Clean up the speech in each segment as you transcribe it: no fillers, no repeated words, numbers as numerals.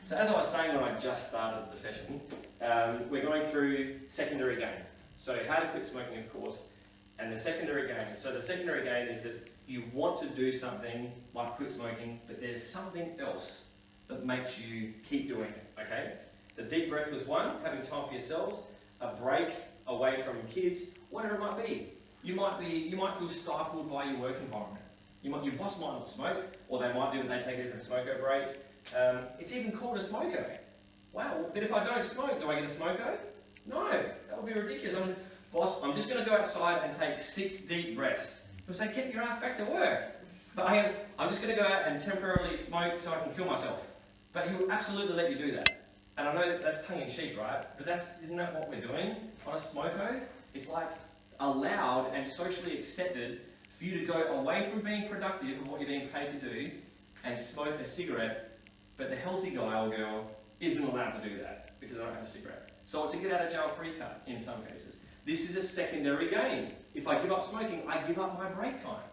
So as I was saying when I just started the session, we're going through secondary gain. So how to quit smoking, of course, and the secondary gain. So the secondary gain is that you want to do something like quit smoking, but there's something else that makes you keep doing it, okay? The deep breath was one, having time for yourselves, a break away from kids, whatever it might be. You might feel stifled by your work environment. Your boss might not smoke, or they might do when they take a different smoko break. It's even called a smoko. Wow, but if I don't smoke, do I get a smoko? No, that would be ridiculous. Boss, I'm just going to go outside and take 6 deep breaths. He'll say, get your ass back to work. But I'm just going to go out and temporarily smoke so I can kill myself. But he will absolutely let you do that. And I know that that's tongue-in-cheek, right? But isn't that what we're doing on a smoko? It's like allowed and socially accepted for you to go away from being productive and what you're being paid to do and smoke a cigarette, but the healthy guy or girl isn't allowed to do that because they don't have a cigarette. So it's a get out of jail free card in some cases. This is a secondary gain. If I give up smoking, I give up my break time.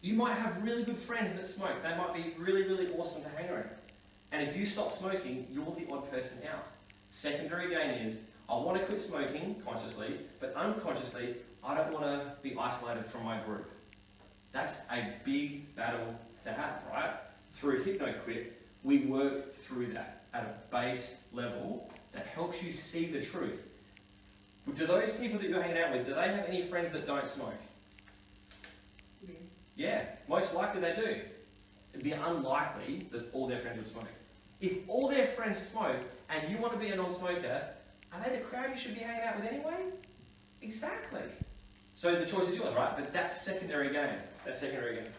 You might have really good friends that smoke. They might be really, really awesome to hang around. And if you stop smoking, you're the odd person out. Secondary gain is, I want to quit smoking consciously, but unconsciously, I don't want to be isolated from my group. That's a big battle to have, right? Through Hypno-Quit, we work through that at a base level that helps you see the truth. Do those people that you're hanging out with, do they have any friends that don't smoke? Yeah. Yeah, most likely they do. It'd be unlikely that all their friends would smoke. If all their friends smoke and you want to be a non-smoker, are they the crowd you should be hanging out with anyway? Exactly. So the choice is yours, right? But that's secondary gain. That's secondary gain.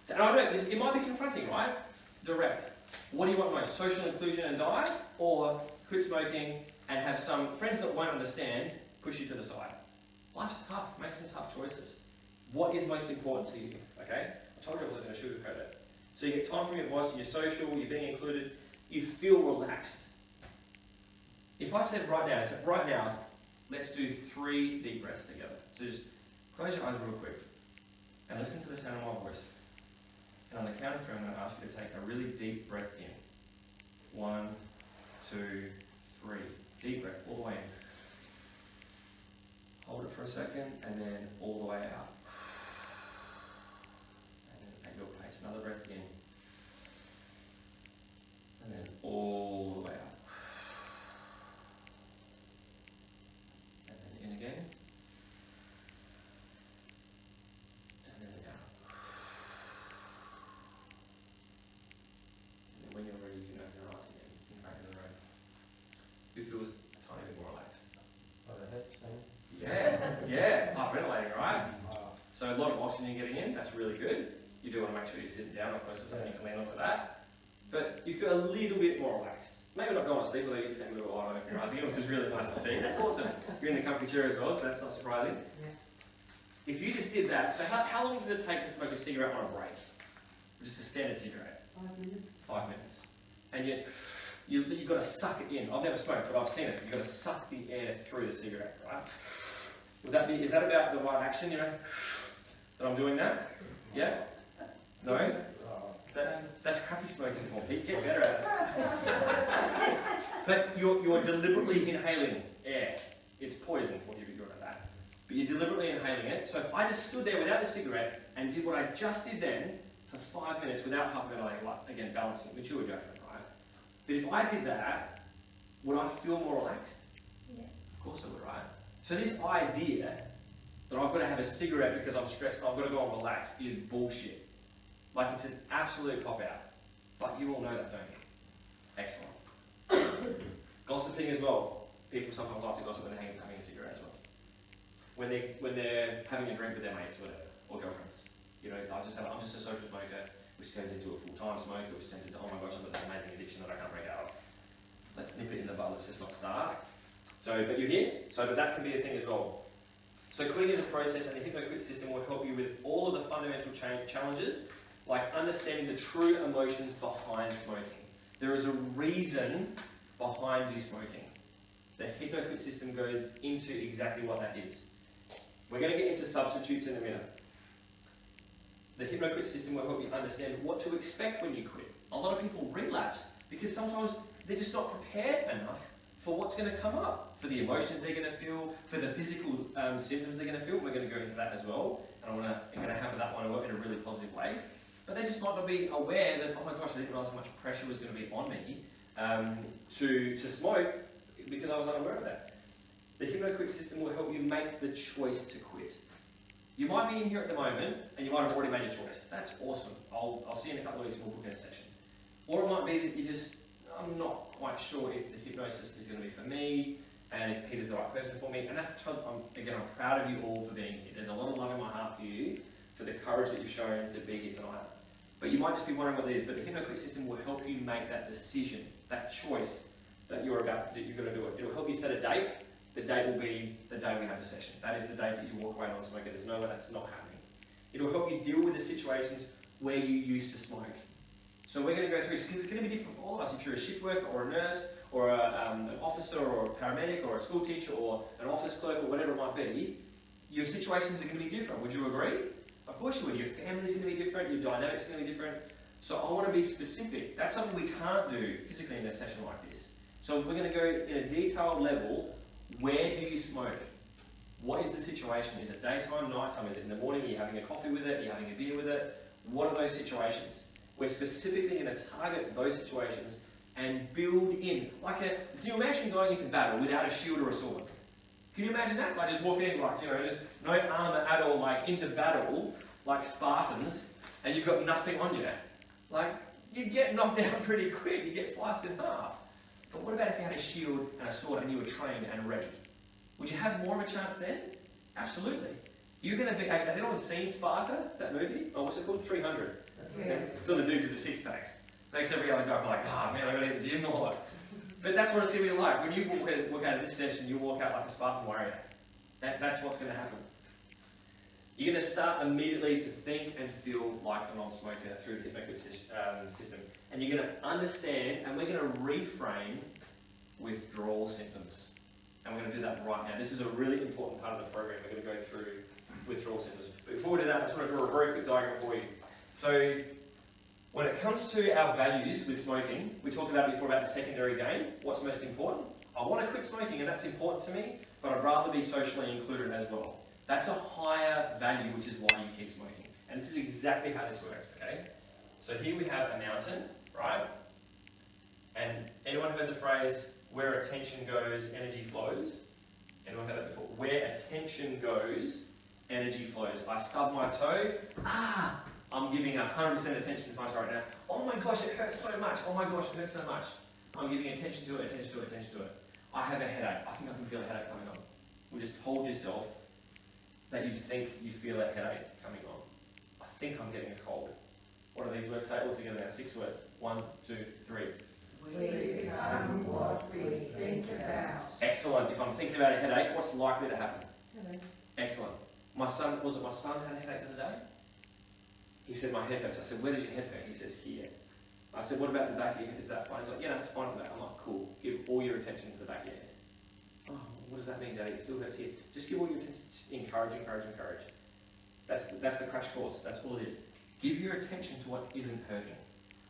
So, and I know it might be confronting, right? Direct. What do you want most? Social inclusion and die, or quit smoking and have some friends that won't understand push you to the side? Life's tough. Make some tough choices. What is most important to you? Okay? I told you I wasn't going to sugarcoat it. So you get time from your boss, and you're social, you're being included, you feel relaxed. If I said right now, let's do 3 deep breaths together. So just close your eyes real quick and listen to the sound of my voice. And on the count of 3, I'm going to ask you to take a really deep breath in. 1, 2, 3. Deep breath all the way in. Hold it for a second and then all the way out. And then at your pace, another breath in. And then all the way out. And then in again. And then out. And then when you're ready, you can open your eyes again. You can back in the room. Who feels a tiny bit more relaxed? Oh, the head's thing. Yeah, hyperventilating, right? So a lot of oxygen getting in, that's really good. You do want to make sure you're sitting down, of course, there's something you can lean on for that. But you feel a little bit more relaxed. Maybe not going to sleep, although you just have a little light open your eyes again, which is really nice to see. That's awesome. You're in the comfy chair as well, so that's not surprising. Yeah. If you just did that, so how long does it take to smoke a cigarette on a break? Just a standard cigarette? 5 minutes. 5 minutes. And yet, you've got to suck it in. I've never smoked, but I've seen it. You've got to suck the air through the cigarette, right? Is that about the right action, that I'm doing that? Yeah? No? That's crappy smoking for Pete. Get better at it. But you're deliberately inhaling air. It's poison for you if you're at that. But you're deliberately inhaling it. So if I just stood there without a cigarette and did what I just did then for 5 minutes without hyperventilating, like, again, balancing, which you were joking, right? But if I did that, would I feel more relaxed? Yeah. Of course I would, right? So this idea that I've got to have a cigarette because I'm stressed, I've got to go and relax, is bullshit. Like, it's an absolute pop-out. But you all know that, don't you? Excellent. Gossiping as well. People sometimes like to gossip when they're having a cigarette as well. When they're having a drink with their mates, whatever, or girlfriends. I'm just a social smoker, which turns into a full-time smoker, which turns into, oh my gosh, I've got this amazing addiction that I can't break out of. Let's nip it in the bud, let's just not start. But you're here, but that can be a thing as well. So quitting is a process, and the Hypno-Quit system will help you with all of the fundamental challenges, like understanding the true emotions behind smoking. There is a reason behind you smoking. The Hypno-Quit system goes into exactly what that is. We're going to get into substitutes in a minute. The Hypno-Quit system will help you understand what to expect when you quit. A lot of people relapse because because sometimes they're just not prepared enough for what's going to come up, for the emotions they're going to feel, for the physical symptoms they're going to feel. We're going to go into that as well, and I'm going to hammer that one in a really positive way. But they just might not be aware that, oh my gosh, I didn't realise how much pressure was going to be on me to smoke, because I was unaware of that. The Hypno-Quit system will help you make the choice to quit. You might be in here at the moment, and you might have already made your choice. That's awesome. I'll see you in a couple of weeks and we'll book in a session. Or it might be that you just, I'm not quite sure if the hypnosis is going to be for me, and if Peter's the right person for me. And that's, again, I'm proud of you all for being here. There's a lot of love in my heart for you, for the courage that you've shown to be here tonight. But you might just be wondering what it is, but the Hypno-Quit system will help you make that decision, that choice that you're going to do it. It will help you set a date. The date will be the day we have the session. That is the date that you walk away non-smoker. There's no way that's not happening. It will help you deal with the situations where you used to smoke. So we're going to go through, because it's going to be different for all of us. If you're a shift worker or a nurse or an officer or a paramedic or a school teacher or an office clerk or whatever it might be, your situations are going to be different. Would you agree? Of course you would. Your family's going to be different. Your dynamics are going to be different. So I want to be specific. That's something we can't do physically in a session like this. So we're going to go in a detailed level. Where do you smoke? What is the situation? Is it daytime, nighttime? Is it in the morning? Are you having a coffee with it? Are you having a beer with it? What are those situations? We're specifically going to target those situations and build in. Can you imagine going into battle without a shield or a sword? Can you imagine that? Like just walking in, just no armour at all, into battle, like Spartans, and you've got nothing on you. You get knocked out pretty quick. You get sliced in half. But what about if you had a shield and a sword and you were trained and ready? Would you have more of a chance then? Absolutely. You're going to be, has anyone seen Sparta, that movie? Oh, what's it called? 300. Yeah. It's all the dudes with the six packs. Makes every other guy like, oh man, I've got to hit the gym more. But that's what it's going to be like. When you walk out of this session, you walk out like a Spartan warrior. That's what's going to happen. You're going to start immediately to think and feel like a non-smoker through the Hypno-Quit system. And you're going to understand, and we're going to reframe withdrawal symptoms. And we're going to do that right now. This is a really important part of the program. We're going to go through withdrawal symptoms. But before we do that, I just want to draw a very quick diagram for you. So, when it comes to our values with smoking, we talked about before about the secondary gain. What's most important? I want to quit smoking, and that's important to me, but I'd rather be socially included as well. That's a higher value, which is why you keep smoking. And this is exactly how this works, okay? So here we have a mountain, right? And anyone heard the phrase, where attention goes, energy flows? Anyone heard that before? Where attention goes, energy flows. I stub my toe, I'm giving 100% attention to my toe right now. Oh my gosh, it hurts so much. Oh my gosh, it hurts so much. I'm giving attention to it, attention to it, attention to it. I have a headache. I think I can feel a headache coming on. We just told yourself that you think you feel a headache coming on. I think I'm getting a cold. What do these words say all together now? 6 words. 1, 2, 3. We become what we think about. Excellent. If I'm thinking about a headache, what's likely to happen? Hello. Excellent. My son had a headache the other day? He said, my head hurts. I said, where does your head hurt? He says, here. I said, what about the back of your head? Is that fine? He's like, yeah, that's fine with that. I'm like, cool. Give all your attention to the back of your head. Oh, what does that mean, Daddy? It still hurts here. Just give all your attention. Just encourage, encourage, encourage. That's the crash course. That's all it is. Give your attention to what isn't hurting.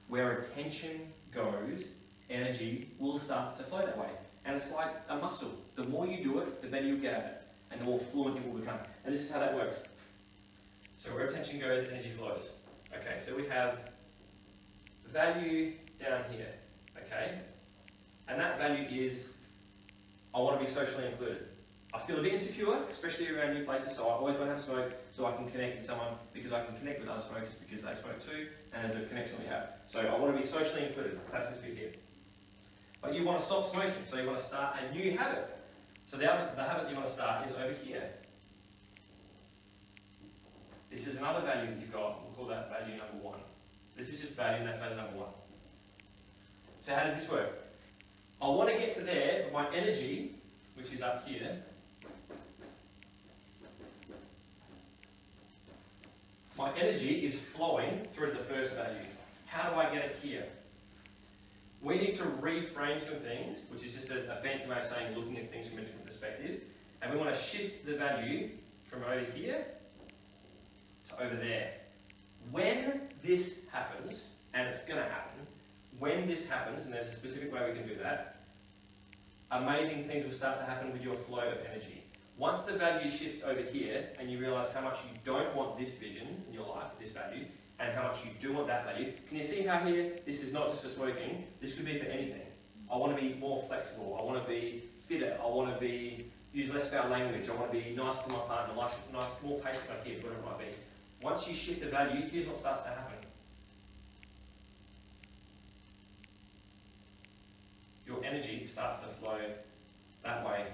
Where attention goes, energy will start to flow that way. And it's like a muscle. The more you do it, the better you'll get at it. And the more fluent it will become. And this is how that works. So where attention goes, energy flows. Okay, so we have value down here. Okay? And that value is, I want to be socially included. I feel a bit insecure, especially around new places, so I always want to have a smoke so I can connect with someone, because I can connect with other smokers because they smoke too, and there's a connection we have. So I want to be socially included. That's this bit here. But you want to stop smoking, so you want to start a new habit. So the habit you want to start is over here. This is another value that you've got. We'll call that value number 1. This is just value, and that's value number 1. So how does this work? I want to get to there, but my energy, which is up here, my energy is flowing through the first value. How do I get it here? We need to reframe some things, which is just a fancy way of saying looking at things from a different perspective. And we want to shift the value from over here to over there. When this happens, and it's going to happen, when this happens, and there's a specific way we can do that, amazing things will start to happen with your flow of energy. Once the value shifts over here, and you realise how much you don't want this vision in your life, this value, and how much you do want that value, can you see how here, this is not just for smoking, this could be for anything. I want to be more flexible, I want to be fitter, I want to use less foul language, I want to be nice to my partner, more patient with my kids, whatever it might be. Once you shift the value, here's what starts to happen. Your energy starts to flow that way.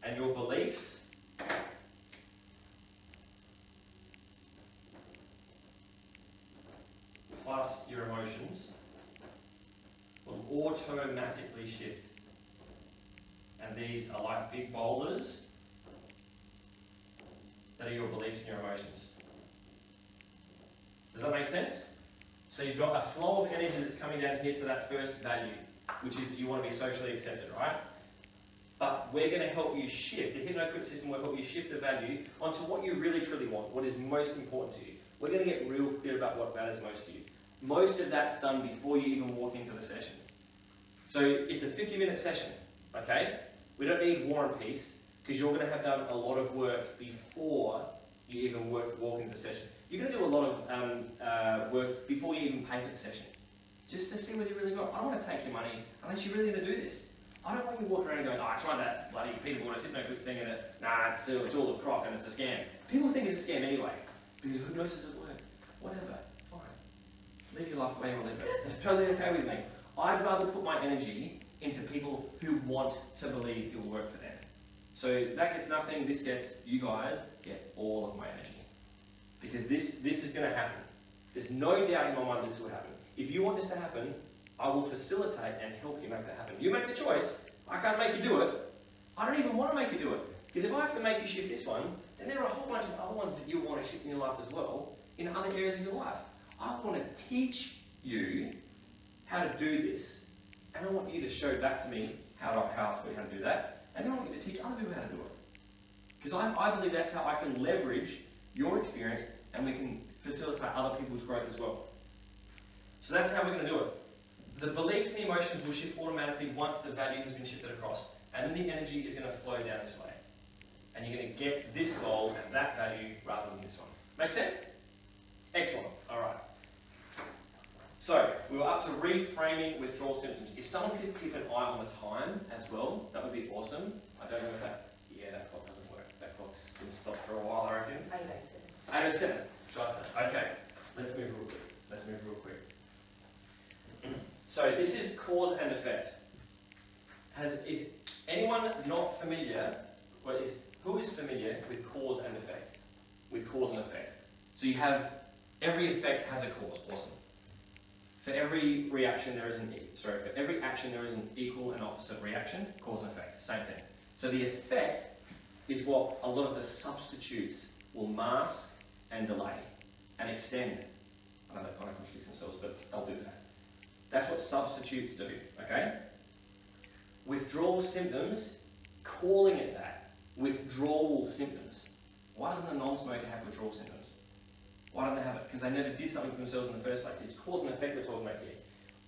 And your beliefs plus your emotions will automatically shift. And these are like big boulders that are your beliefs and your emotions. Does that make sense? So you've got a flow of energy that's coming down here to that first value, which is that you want to be socially accepted, right? But we're going to help you shift, the Hypno-Quit system will help you shift the value onto what you really truly want, what is most important to you. We're going to get real clear about what matters most to you. Most of that's done before you even walk into the session. So it's a 50-minute session, okay? We don't need War and Peace, because you're going to have done a lot of work before you even walk into the session. You're going to do a lot of work before you even pay for the session, just to see whether you really got. I don't want to take your money unless you're really going to do this. I don't want you walking around going, oh, I tried that bloody Peter Borda Hypno-Quit thing and it's all a crock and it's a scam. People think it's a scam anyway, because hypnosis doesn't work. Whatever, fine. Live your life the way you want to live it. It's totally okay with me. I'd rather put my energy into people who want to believe it will work for them. So that gets nothing, this gets, you guys get all of my energy. Because this is going to happen. There's no doubt in my mind this will happen. If you want this to happen, I will facilitate and help you make that happen. You make the choice. I can't make you do it. I don't even want to make you do it. Because if I have to make you shift this one, then there are a whole bunch of other ones that you want to shift in your life as well, in other areas of your life. I want to teach you how to do this, and I want you to show back to me how to do that, and then I want you to teach other people how to do it. Because I believe that's how I can leverage your experience, and we can facilitate other people's growth as well. So that's how we're going to do it. The beliefs and the emotions will shift automatically once the value has been shifted across. And then the energy is going to flow down this way. And you're going to get this goal and that value rather than this one. Make sense? Excellent. All right. So, we were up to reframing withdrawal symptoms. If someone could keep an eye on the time as well, that would be awesome. I don't know if that... Yeah, that clock doesn't work. That clock's been stopped for a while, I reckon. 8:07. 8:07. Right. Okay. Let's move real quick. So this is cause and effect. Is anyone not familiar, who is familiar with cause and effect? With cause and effect. So you have, every effect has a cause, awesome. For every reaction there is for every action there is an equal and opposite reaction, cause and effect, same thing. So the effect is what a lot of the substitutes will mask and delay and extend. I know they kind of contradict themselves, but they'll do that. That's what substitutes do, okay? Withdrawal symptoms, calling it that, withdrawal symptoms. Why doesn't a non-smoker have withdrawal symptoms? Why don't they have it? Because they never did something for themselves in the first place. It's cause and effect we're talking about here.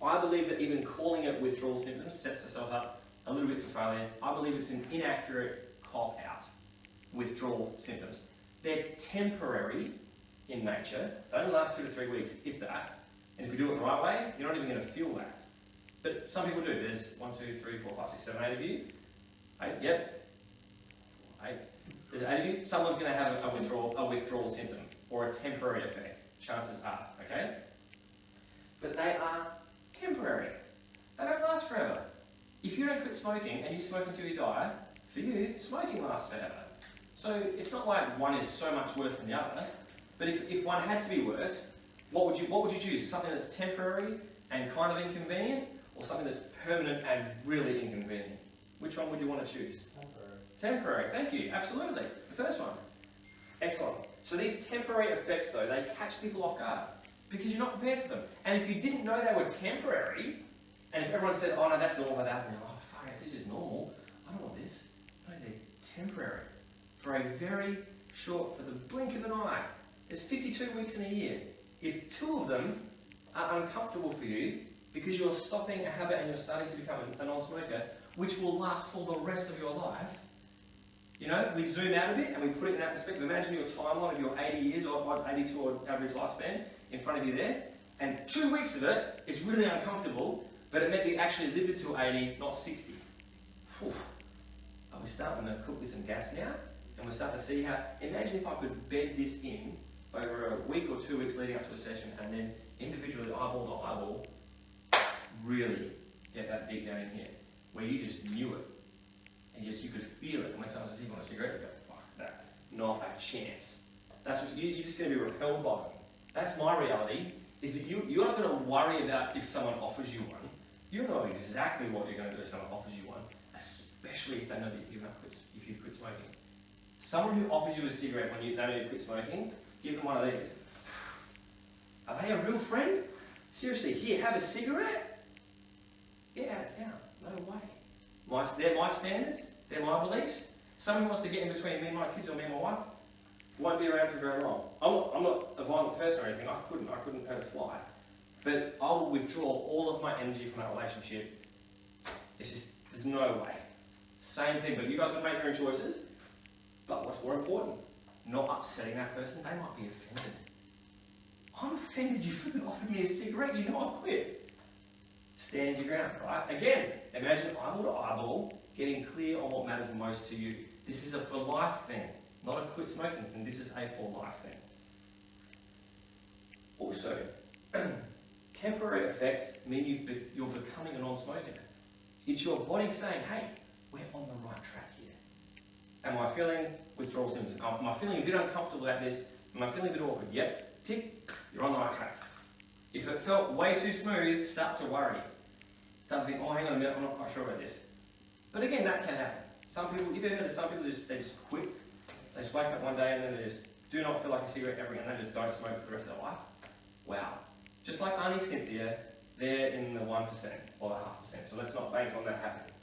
I believe that even calling it withdrawal symptoms sets itself up a little bit for failure. I believe it's an inaccurate cop-out, withdrawal symptoms. They're temporary in nature. They only last 2 to 3 weeks, if that. And if you do it the right way, you're not even going to feel that. But some people do. There's 1, 2, 3, 4, 5, 6, 7, 8 of you. 8, yep. 8. There's 8 of you. Someone's going to have a withdrawal symptom or a temporary effect. Chances are, okay? But they are temporary. They don't last forever. If you don't quit smoking and you smoke until you die, for you, smoking lasts forever. So it's not like one is so much worse than the other. But if one had to be worse, what would you choose? Something that's temporary and kind of inconvenient, or something that's permanent and really inconvenient? Which one would you want to choose? Temporary. Thank you. Absolutely. The first one. Excellent. So these temporary effects, though, they catch people off guard because you're not prepared for them. And if you didn't know they were temporary, and if everyone said, "Oh no, that's normal for that," and you're like, "Oh fuck, if this is normal, I don't want this." No, they're temporary. For a very short, for the blink of an eye. There's 52 weeks in a year. If 2 of them are uncomfortable for you, because you're stopping a habit and you're starting to become a non-smoker, which will last for the rest of your life. You know, we zoom out a bit and we put it in that perspective. Imagine your timeline of your 80 years or 82 or average lifespan in front of you there, and 2 weeks of it is really uncomfortable, but it meant you actually lived it to 80, not 60. Whew. Are we starting to cook with some gas now? And we're starting to see how, imagine if I could bed this in over a week or 2 weeks leading up to a session, and then individually, eyeball to eyeball, really get that deep down in here, where you just knew it. And you could feel it. And when someone says, you want a cigarette? You go, fuck that. Not a chance. That's what you're just going to be repelled by them. That's my reality, is that you're not going to worry about if someone offers you one. You know exactly what you're going to do if someone offers you one, especially if they know that if you've quit smoking. Someone who offers you a cigarette when they know you quit smoking, give them one of these. Are they a real friend? Seriously, here, have a cigarette? Get out of town. No way. They're my standards, they're my beliefs. Someone who wants to get in between me and my kids or me and my wife won't be around for very long. I'm not a violent person or anything, I couldn't hurt a fly. But I will withdraw all of my energy from that relationship. It's just, there's no way. Same thing, but you guys can make your own choices. But what's more important? Not upsetting that person, they might be offended. I'm offended you couldn't offer me a cigarette, you know I quit. Stand your ground, right? Again, imagine eyeball to eyeball, getting clear on what matters most to you. This is a for life thing, not a quit smoking thing. This is a for life thing. Also, temporary effects mean you're becoming a non-smoker. It's your body saying, hey, we're on the right track here. Am I feeling withdrawal symptoms? Am I feeling a bit uncomfortable about this? Am I feeling a bit awkward? Yep, tick, you're on the right track. If it felt way too smooth, start to worry. Start to think, oh, hang on a minute, I'm not quite sure about this. But again, that can happen. Some people, you've ever heard of some people, they just quit. They just wake up one day and then they just do not feel like a cigarette ever again, and they just don't smoke for the rest of their life. Wow. Just like Auntie Cynthia, they're in the 1% or the 0.5%, so let's not bank on that happening.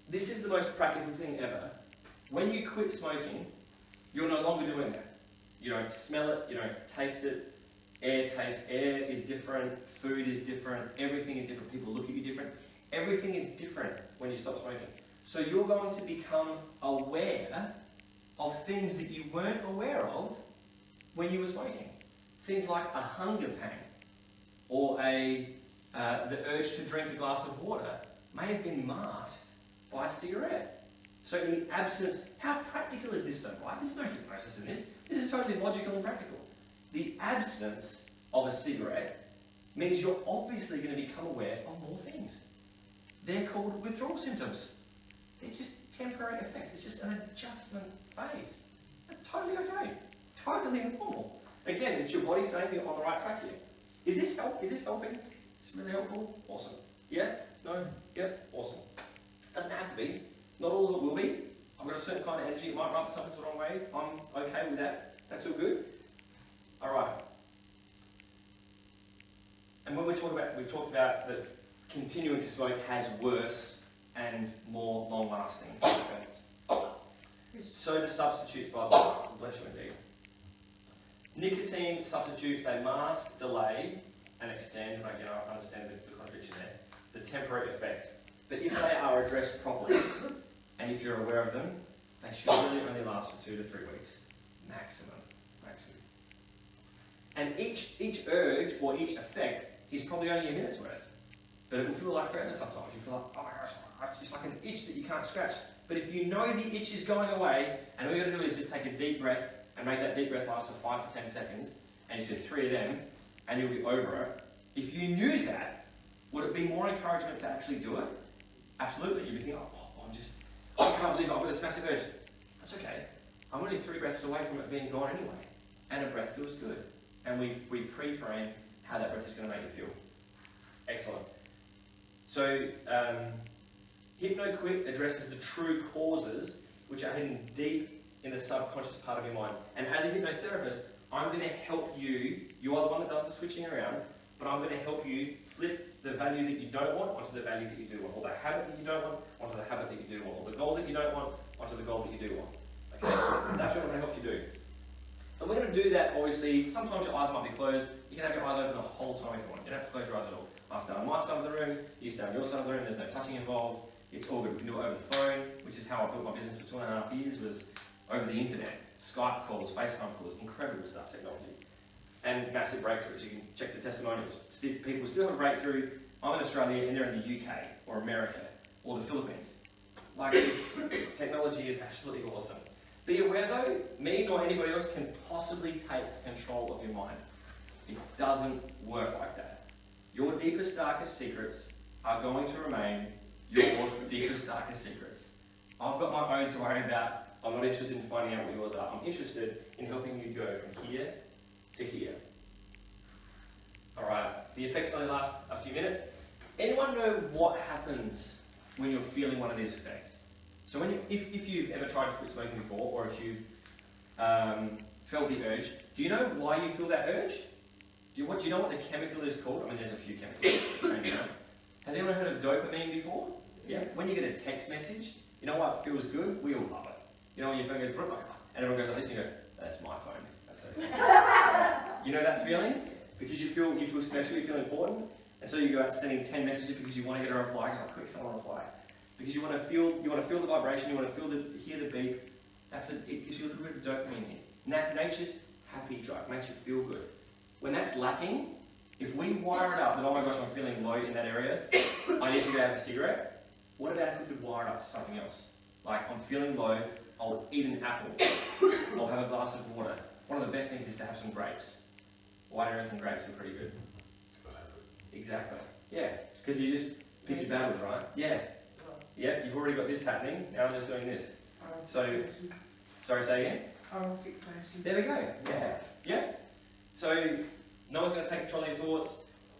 This is the most practical thing ever. When you quit smoking, you're no longer doing that. You don't smell it, you don't taste it. Air is different, food is different, everything is different, people look at you different. Everything is different when you stop smoking. So you're going to become aware of things that you weren't aware of when you were smoking. Things like a hunger pang or the urge to drink a glass of water may have been masked by a cigarette. So in the absence, how practical is this though, right? There's no hypnosis in this. This is totally logical and practical. The absence of a cigarette means you're obviously going to become aware of more things. They're called withdrawal symptoms. They're just temporary effects. It's just an adjustment phase. That's totally okay. Totally normal. Again, it's your body saying you're on the right track here. Is this helping? It's really helpful? Awesome. Yeah? No? Yep? Awesome. Doesn't have to be. Not all of it will be. I've got a certain kind of energy. It might rub some people the wrong way. I'm okay with that. That's all good. Alright. And when we talked about that continuing to smoke has worse and more long-lasting effects. So do substitutes, by the way. Bless you indeed. Nicotine substitutes, they mask, delay, and extend, and again, I understand the contradiction there, the temporary effects. But if they are addressed properly, and if you're aware of them, they should really only last for 2 to 3 weeks. Maximum. And each urge or each effect is probably only a minute's worth. But it will feel like forever sometimes. You feel like, oh my gosh, it's like an itch that you can't scratch. But if you know the itch is going away, and all you got to do is just take a deep breath and make that deep breath last for 5 to 10 seconds, and you do 3 of them, and you'll be over it. If you knew that, would it be more encouragement to actually do it? Absolutely. You'd be thinking, I can't believe I've got this massive urge. That's okay. I'm only 3 breaths away from it being gone anyway. And a breath feels good. And we pre-frame how that breath is going to make you feel. Excellent. So, Hypno-Quit addresses the true causes which are hidden deep in the subconscious part of your mind. And as a hypnotherapist, I'm going to help you. You are the one that does the switching around, but I'm going to help you flip the value that you don't want onto the value that you do want, or the habit that you don't want onto the habit that you do want, or the goal that you don't want onto the goal that you do want. Okay? That's what I'm going to help you do. And we're going to do that, obviously, sometimes your eyes might be closed. You can have your eyes open the whole time if you want. You don't have to close your eyes at all. I stay on my side of the room, you stay on your side of the room, there's no touching involved. It's all good. We can do it over the phone, which is how I built my business for 2.5 years, was over the internet. Skype calls, FaceTime calls, incredible stuff, technology. And massive breakthroughs. You can check the testimonials. People still have a breakthrough. I'm in Australia and they're in the UK or America or the Philippines. Like, technology is absolutely awesome. Be aware though, me nor anybody else can possibly take control of your mind. It doesn't work like that. Your deepest, darkest secrets are going to remain your deepest, darkest secrets. I've got my own to worry about. I'm not interested in finding out what yours are. I'm interested in helping you go from here to here. Alright, the effects only last a few minutes. Anyone know what happens when you're feeling one of these effects? So if you've ever tried to quit smoking before, or if you've felt the urge, do you know why you feel that urge? Do you know what the chemical is called? I mean, there's a few chemicals. Has anyone heard of dopamine before? Yeah. When you get a text message, you know what feels good? We all love it. You know when your phone goes, and everyone goes like this, and you go, that's my phone. That's okay. You know that feeling? Because you feel special, you feel important, and so you go out sending 10 messages because you want to get a reply. You're like, quick, someone reply. Because you want to feel the vibration, you want to hear the beep. It gives you a little bit of dopamine here. Nature's happy drug, makes you feel good. When that's lacking, if we wire it up that, oh my gosh, I'm feeling low in that area, I need to go have a cigarette. What about if we could wire it up to something else? Like, I'm feeling low, I'll eat an apple, I'll have a glass of water. One of the best things is to have some grapes. White earth and grapes are pretty good. Exactly. Yeah, because you just pick your battles, right? Yeah. Yeah, you've already got this happening, now I'm just doing this. So, sorry, say again? Oral fixation. There we go, yeah. Yeah. So, no one's going to take control of your thoughts,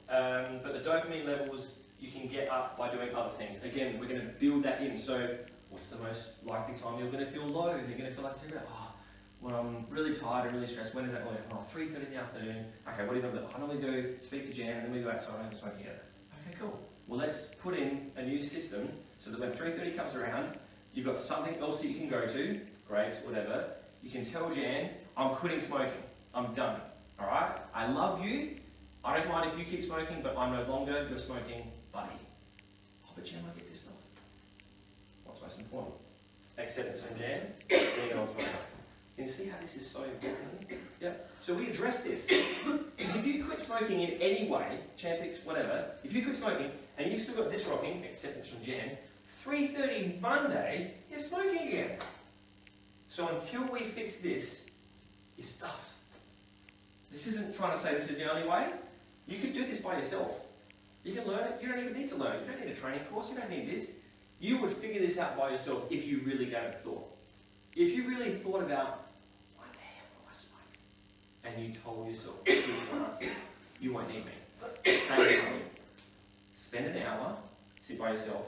but the dopamine levels you can get up by doing other things. Again, we're going to build that in. So, what's the most likely time you're going to feel low? You're going to feel like a cigarette. Oh, when I'm really tired and really stressed, when is that normally? Oh, 3:30 in the afternoon. Okay, what do you normally do? I normally do speak to Jan and then we go outside and smoke together. Okay, cool. Well, let's put in a new system so that when 3:30 comes around, you've got something else that you can go to, grapes, whatever. You can tell Jan, I'm quitting smoking. I'm done. All right? I love you. I don't mind if you keep smoking, but I'm no longer your smoking buddy. Oh, but Jan might get pissed off. What's most important? Acceptance from Jan, being on smoking. Can you see how this is so important? Yeah. So we address this. Because if you quit smoking in any way, Champix, whatever, if you quit smoking and you've still got this rocking, acceptance from Jan, 3:30 Monday, you're smoking again. So until we fix this, you're stuffed. This isn't trying to say this is the only way. You can do this by yourself. You can learn it. You don't even need to learn it. You don't need a training course. You don't need this. You would figure this out by yourself if you really gave it thought. If you really thought about, why the hell do I smoke? And you told yourself, you won't need me. Stay with me. Spend an hour, sit by yourself.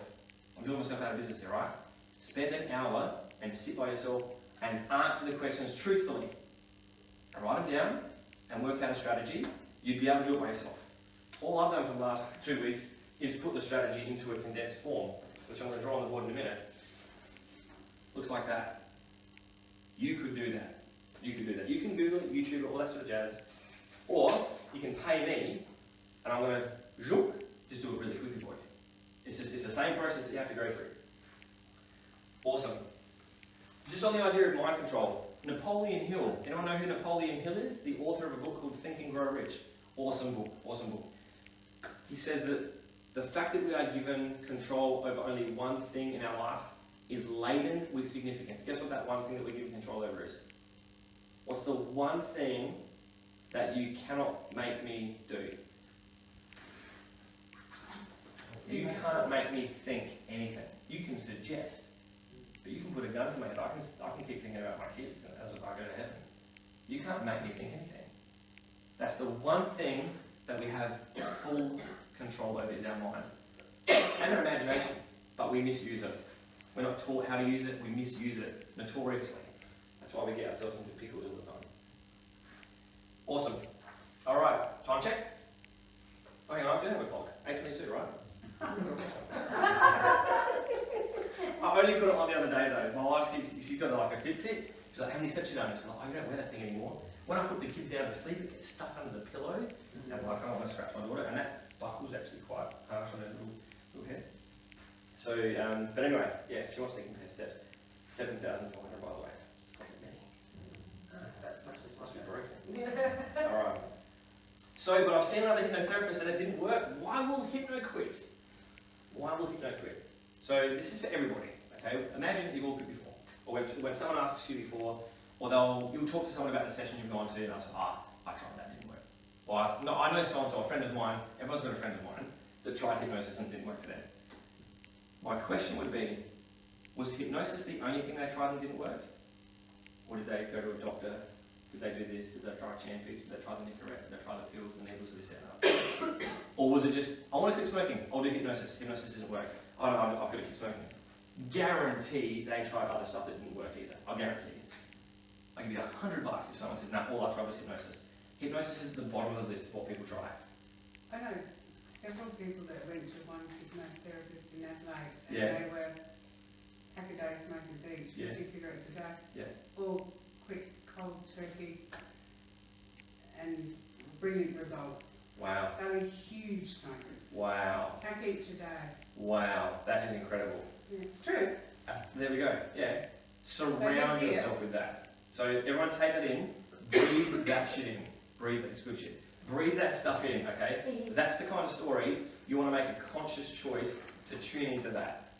I'm doing myself out of business here, right? Spend an hour and sit by yourself and answer the questions truthfully. And write them down and work out a strategy. You'd be able to do it by yourself. All I've done for the last 2 weeks is put the strategy into a condensed form, which I'm going to draw on the board in a minute. Looks like that. You could do that. You could do that. You can Google it, YouTube it, all that sort of jazz. Or you can pay me, and I'm going to just do it really quickly for you. It's the same process that you have to go through. Awesome. Just on the idea of mind control, Napoleon Hill. Anyone know who Napoleon Hill is? The author of a book called Think and Grow Rich. Awesome book. Awesome book. He says that the fact that we are given control over only one thing in our life is laden with significance. Guess what that one thing that we're given control over is? What's the one thing that you cannot make me do? You can't make me think anything. You can suggest, but you can put a gun to my head. I can keep thinking about my kids as if I go to heaven. You can't make me think anything. That's the one thing that we have full control over is our mind and our imagination, but we misuse it. We're not taught how to use it, we misuse it notoriously. That's why we get ourselves into pickles all the time. Awesome. Alright, time check. Oh, hang on, I do have a clock. 8:22, right? I only put it on the other day though. My wife, she's got like a Fitbit. She's like, how many steps you done? She's like, oh, you don't wear that thing anymore. When I put the kids down to sleep, it gets stuck under the pillow. And like, I don't want to scratch my daughter, and that buckle's actually quite harsh on her little head. So, but anyway, yeah, she wants to compare steps. 7,400, by the way. It's not that many. That's much as Must be broken. Alright. So, but I've seen another hypnotherapist and it didn't work. Why will Hypno-Quit? Why will Hypno-Quit? So, this is for everybody, okay? Imagine you've all quit before, or when someone asks you before, or you'll talk to someone about the session you've gone to, and they'll say, I tried that, didn't work. Or I know so-and-so, a friend of mine, everyone's got a friend of mine, that tried hypnosis and it didn't work for them. My question would be, was hypnosis the only thing they tried and didn't work? Or did they go to a doctor? Did they do this? Did they try Champix? Did they try the Nicorette? Did they try the pills, the needles, this, that, and that? Or was it just, I want to quit smoking, I'll do hypnosis. Hypnosis doesn't work. Oh no, I've got to keep smoking. Guarantee they tried other stuff that didn't work either. I'll guarantee it. I'll give you $100 if someone says, no, all I tried was hypnosis. Hypnosis is at the bottom of the list of what people try. I know several people that went to one hypnotherapist in Adelaide, and Yeah. they were happy day smokers each, 50 cigarettes a day. Yeah. All quick, cold turkey, and brilliant results. Wow. They were huge smokers. Wow. Pack each a day. Wow. That is incredible. Yeah, it's true. There we go. Yeah. Surround yourself with that. So everyone take that in. Breathe that shit in. Breathe it. It's good shit. Breathe that stuff in, okay? That's the kind of story you want to make a conscious choice to tune into that.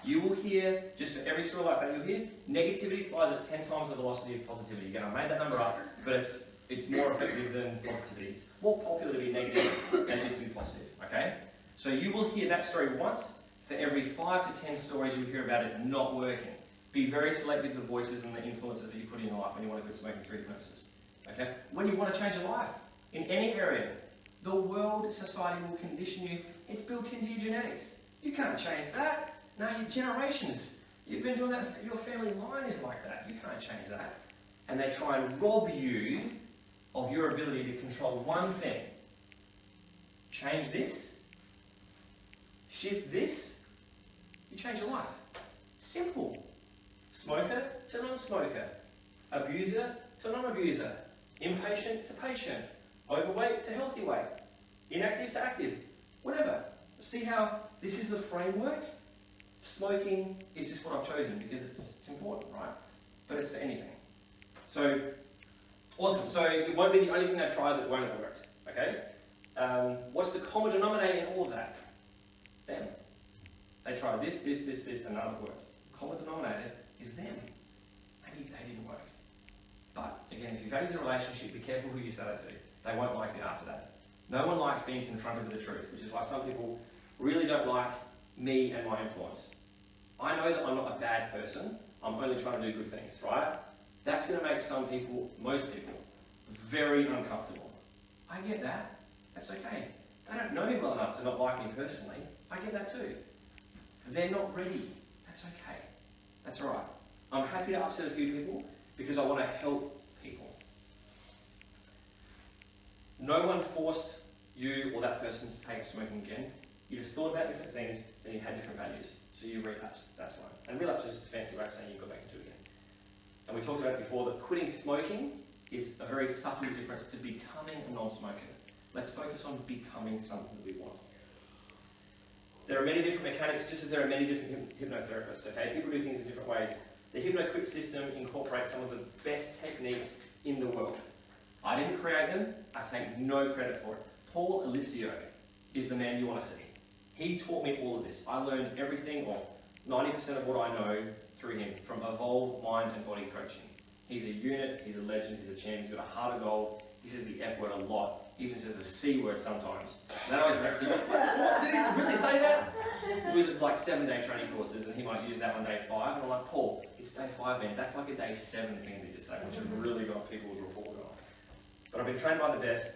You will hear, just for every story like that, you'll hear negativity flies at 10 times the velocity of positivity. Again, I made that number up, but it's more effective than positivity. It's more popular to be negative than it is to be positive, okay? So you will hear that story once for every 5 to 10 stories you hear about it not working. Be very selective with the voices and the influences that you put in your life when you want to quit smoking through hypnosis, okay? When you want to change your life, in any area, the world, society will condition you. It's built into your genetics. You can't change that. No, your generations. You've been doing that. Your family line is like that. You can't change that. And they try and rob you of your ability to control one thing. Change this. Shift this. You change your life. Simple. Smoker to non-smoker. Abuser to non-abuser. Impatient to patient. Overweight to healthy weight. Inactive to active. Whatever. See how this is the framework? Smoking is just what I've chosen because it's important, right? But it's for anything. So, awesome. So it won't be the only thing they try that won't have worked. Okay? What's the common denominator in all of that? Them. They tried this, and none of it worked. Common denominator is them. Maybe they didn't work. But again, if you value the relationship, be careful who you say it to. They won't like you after that. No one likes being confronted with the truth, which is why some people really don't like me and my influence. I know that I'm not a bad person. I'm only trying to do good things, right? That's going to make some people, most people, very uncomfortable. I get that. That's okay. They don't know me well enough to not like me personally. I get that too. They're not ready. That's okay. That's all right. I'm happy to upset a few people because I want to help people. No one forced you or that person to take up smoking again. You just thought about different things and you had different values. So you relapsed. That's fine. And relapse is just a fancy way of saying you got back into it again. And we talked about it before that quitting smoking is a very subtle difference to becoming a non-smoker. Let's focus on becoming something that we want. There are many different mechanics, just as there are many different hypnotherapists, okay? People do things in different ways. The Hypno-Quit system incorporates some of the best techniques in the world. I didn't create them, I take no credit for it. Paul Eliseo is the man you want to see. He taught me all of this. I learned everything, or 90% of what I know through him, from Evolve Mind and Body Coaching. He's a unit, he's a legend, he's a champion, he's got a heart of gold. He says the F word a lot. He even says the C word sometimes. And that always makes me go, what? Did he really say that? We did like 7-day training courses and he might use that on day 5. And I'm like, Paul, it's day 5, man. That's like a day 7 thing that you say, which has really got people to report on. But I've been trained by the best.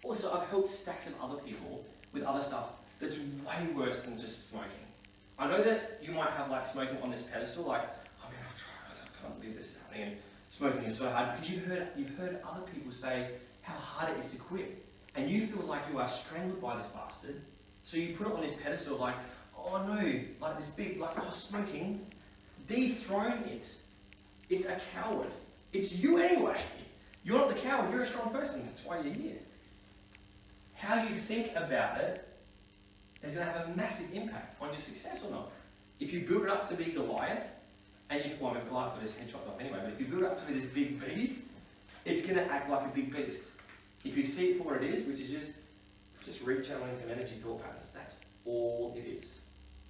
Also, I've helped stacks of other people with other stuff that's way worse than just smoking. I know that you might have like smoking on this pedestal, like, I'm going to try, I can't believe this is happening, and smoking is so hard, because you've heard other people say how hard it is to quit, and you feel like you are strangled by this bastard, so you put it on this pedestal like, oh no, like this big, like, oh, smoking, dethrone it. It's a coward. It's you anyway. You're not the coward, you're a strong person, that's why you're here. How you think about it is going to have a massive impact on your success or not. If you build it up to be Goliath, and if Goliath got his head chopped off anyway, but if you build it up to be this big beast, it's going to act like a big beast. If you see it for what it is, which is just rechanneling some energy thought patterns, that's all it is.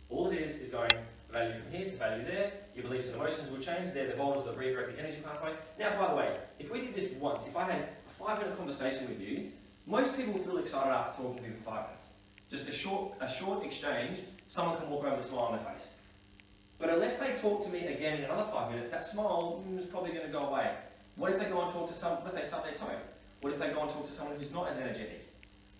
All it is going value from here to value there. Your beliefs and emotions will change. They're the volts that redirect the energy pathway. Now, by the way, if we did this once, if I had a 5-minute conversation with you, most people feel excited after talking to you for 5 minutes. Just a short exchange, someone can walk over with a smile on their face. But unless they talk to me again in another 5 minutes, that smile is probably going to go away. What if they go and talk to someone, what if they stub their toe? What if they go and talk to someone who's not as energetic?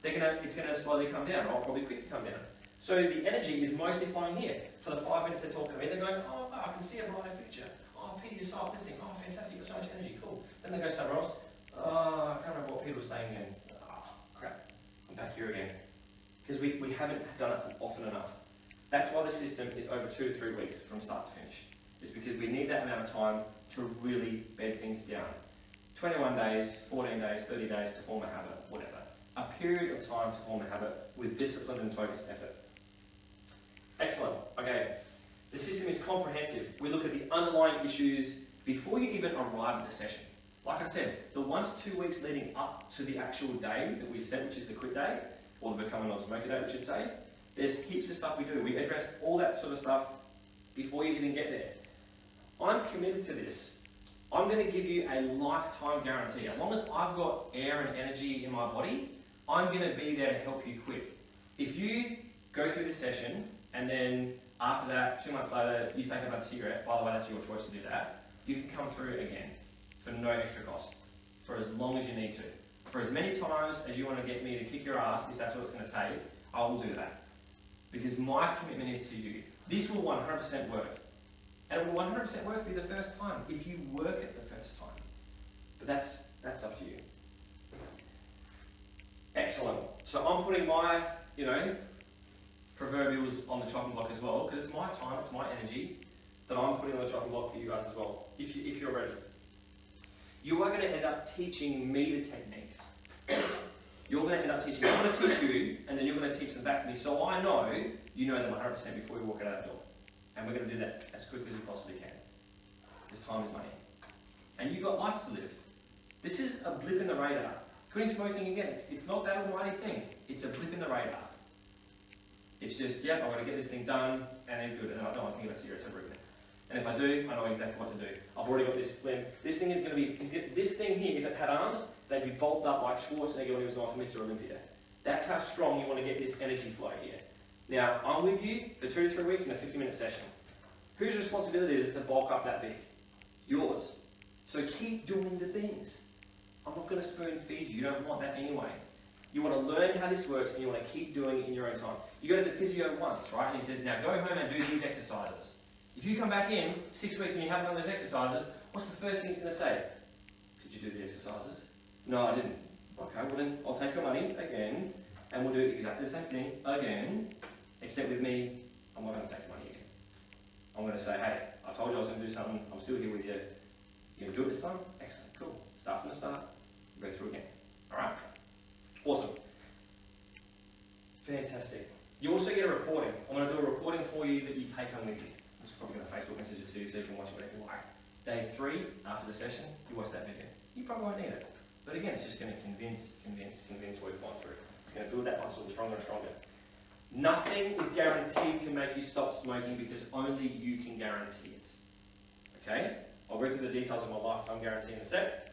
It's going to slowly come down, or probably quickly come down. So the energy is mostly flowing here. For the 5 minutes they're talking to me, they're going, oh, I can see a brighter future. Oh, Peter, you're so uplifting. Oh, fantastic, you've got so much energy, cool. Then they go somewhere else. Oh, I can't remember what Peter was saying again. Oh, crap, I'm back here again. Because we haven't done it often enough. That's why the system is over 2 to 3 weeks from start to finish. It's because we need that amount of time to really bed things down. 21 days, 14 days, 30 days to form a habit, whatever. A period of time to form a habit with discipline and focused effort. Excellent. Okay. The system is comprehensive. We look at the underlying issues before you even arrive at the session. Like I said, the 1 to 2 weeks leading up to the actual day that we set, which is the quit day, or the become a non-smoker day, we should say, there's heaps of stuff we do. We address all that sort of stuff before you even get there. I'm committed to this. I'm going to give you a lifetime guarantee. As long as I've got air and energy in my body, I'm going to be there to help you quit. If you go through this session and then after that, 2 months later, you take another cigarette, by the way, that's your choice to do that, you can come through again for no extra cost, for as long as you need to. For as many times as you want to get me to kick your ass, if that's what it's going to take, I will do that. Because my commitment is to you. This will 100% work. And it will 100% work for you the first time, if you work it the first time. But that's up to you. Excellent. So I'm putting my, proverbials on the chopping block as well, because it's my time, it's my energy that I'm putting on the chopping block for you guys as well, if you're ready. You are going to end up teaching me the techniques. You're going to end up teaching, I'm going to teach you, and then you're going to teach them back to me, so I know you know them 100% before you walk out that door. And we're going to do that as quickly as we possibly can. Because time is money. And you've got life to live. This is a blip in the radar. Quitting smoking again, it's not that almighty thing. It's a blip in the radar. It's just, yeah, I'm going to get this thing done, and then good, and I don't want to think about cigarettes ever again. And if I do, I know exactly what to do. I've already got this plan. This thing is going to be, this thing here, if it had arms, they'd be bolted up like Schwarzenegger when he was on for Mr. Olympia. That's how strong you want to get this energy flow here. Now, I'm with you for 2 to 3 weeks in a 50-minute session. Whose responsibility is it to bulk up that big? Yours. So keep doing the things. I'm not going to spoon feed you. You don't want that anyway. You want to learn how this works and you want to keep doing it in your own time. You go to the physio once, right? And he says, now go home and do these exercises. If you come back in 6 weeks and you haven't done those exercises, what's the first thing he's going to say? Did you do the exercises? No, I didn't. Okay, well then I'll take your money again and we'll do exactly the same thing again, except with me, I'm not going to take your money again. I'm going to say, hey, I told you I was going to do something, I'm still here with you. You going to do it this time? Excellent, cool. Start from the start, go through again. Alright? Awesome. Fantastic. You also get a recording. I'm going to do a recording for you that you take home with you. I'm just probably going to Facebook message it to you so you can watch it whenever you like. Day 3, after the session, you watch that video. You probably won't need it. But again, it's just going to convince what you've gone through. It's going to build that muscle stronger and stronger. Nothing is guaranteed to make you stop smoking because only you can guarantee it. Okay? I'll go through the details of my lifetime guarantee in a sec.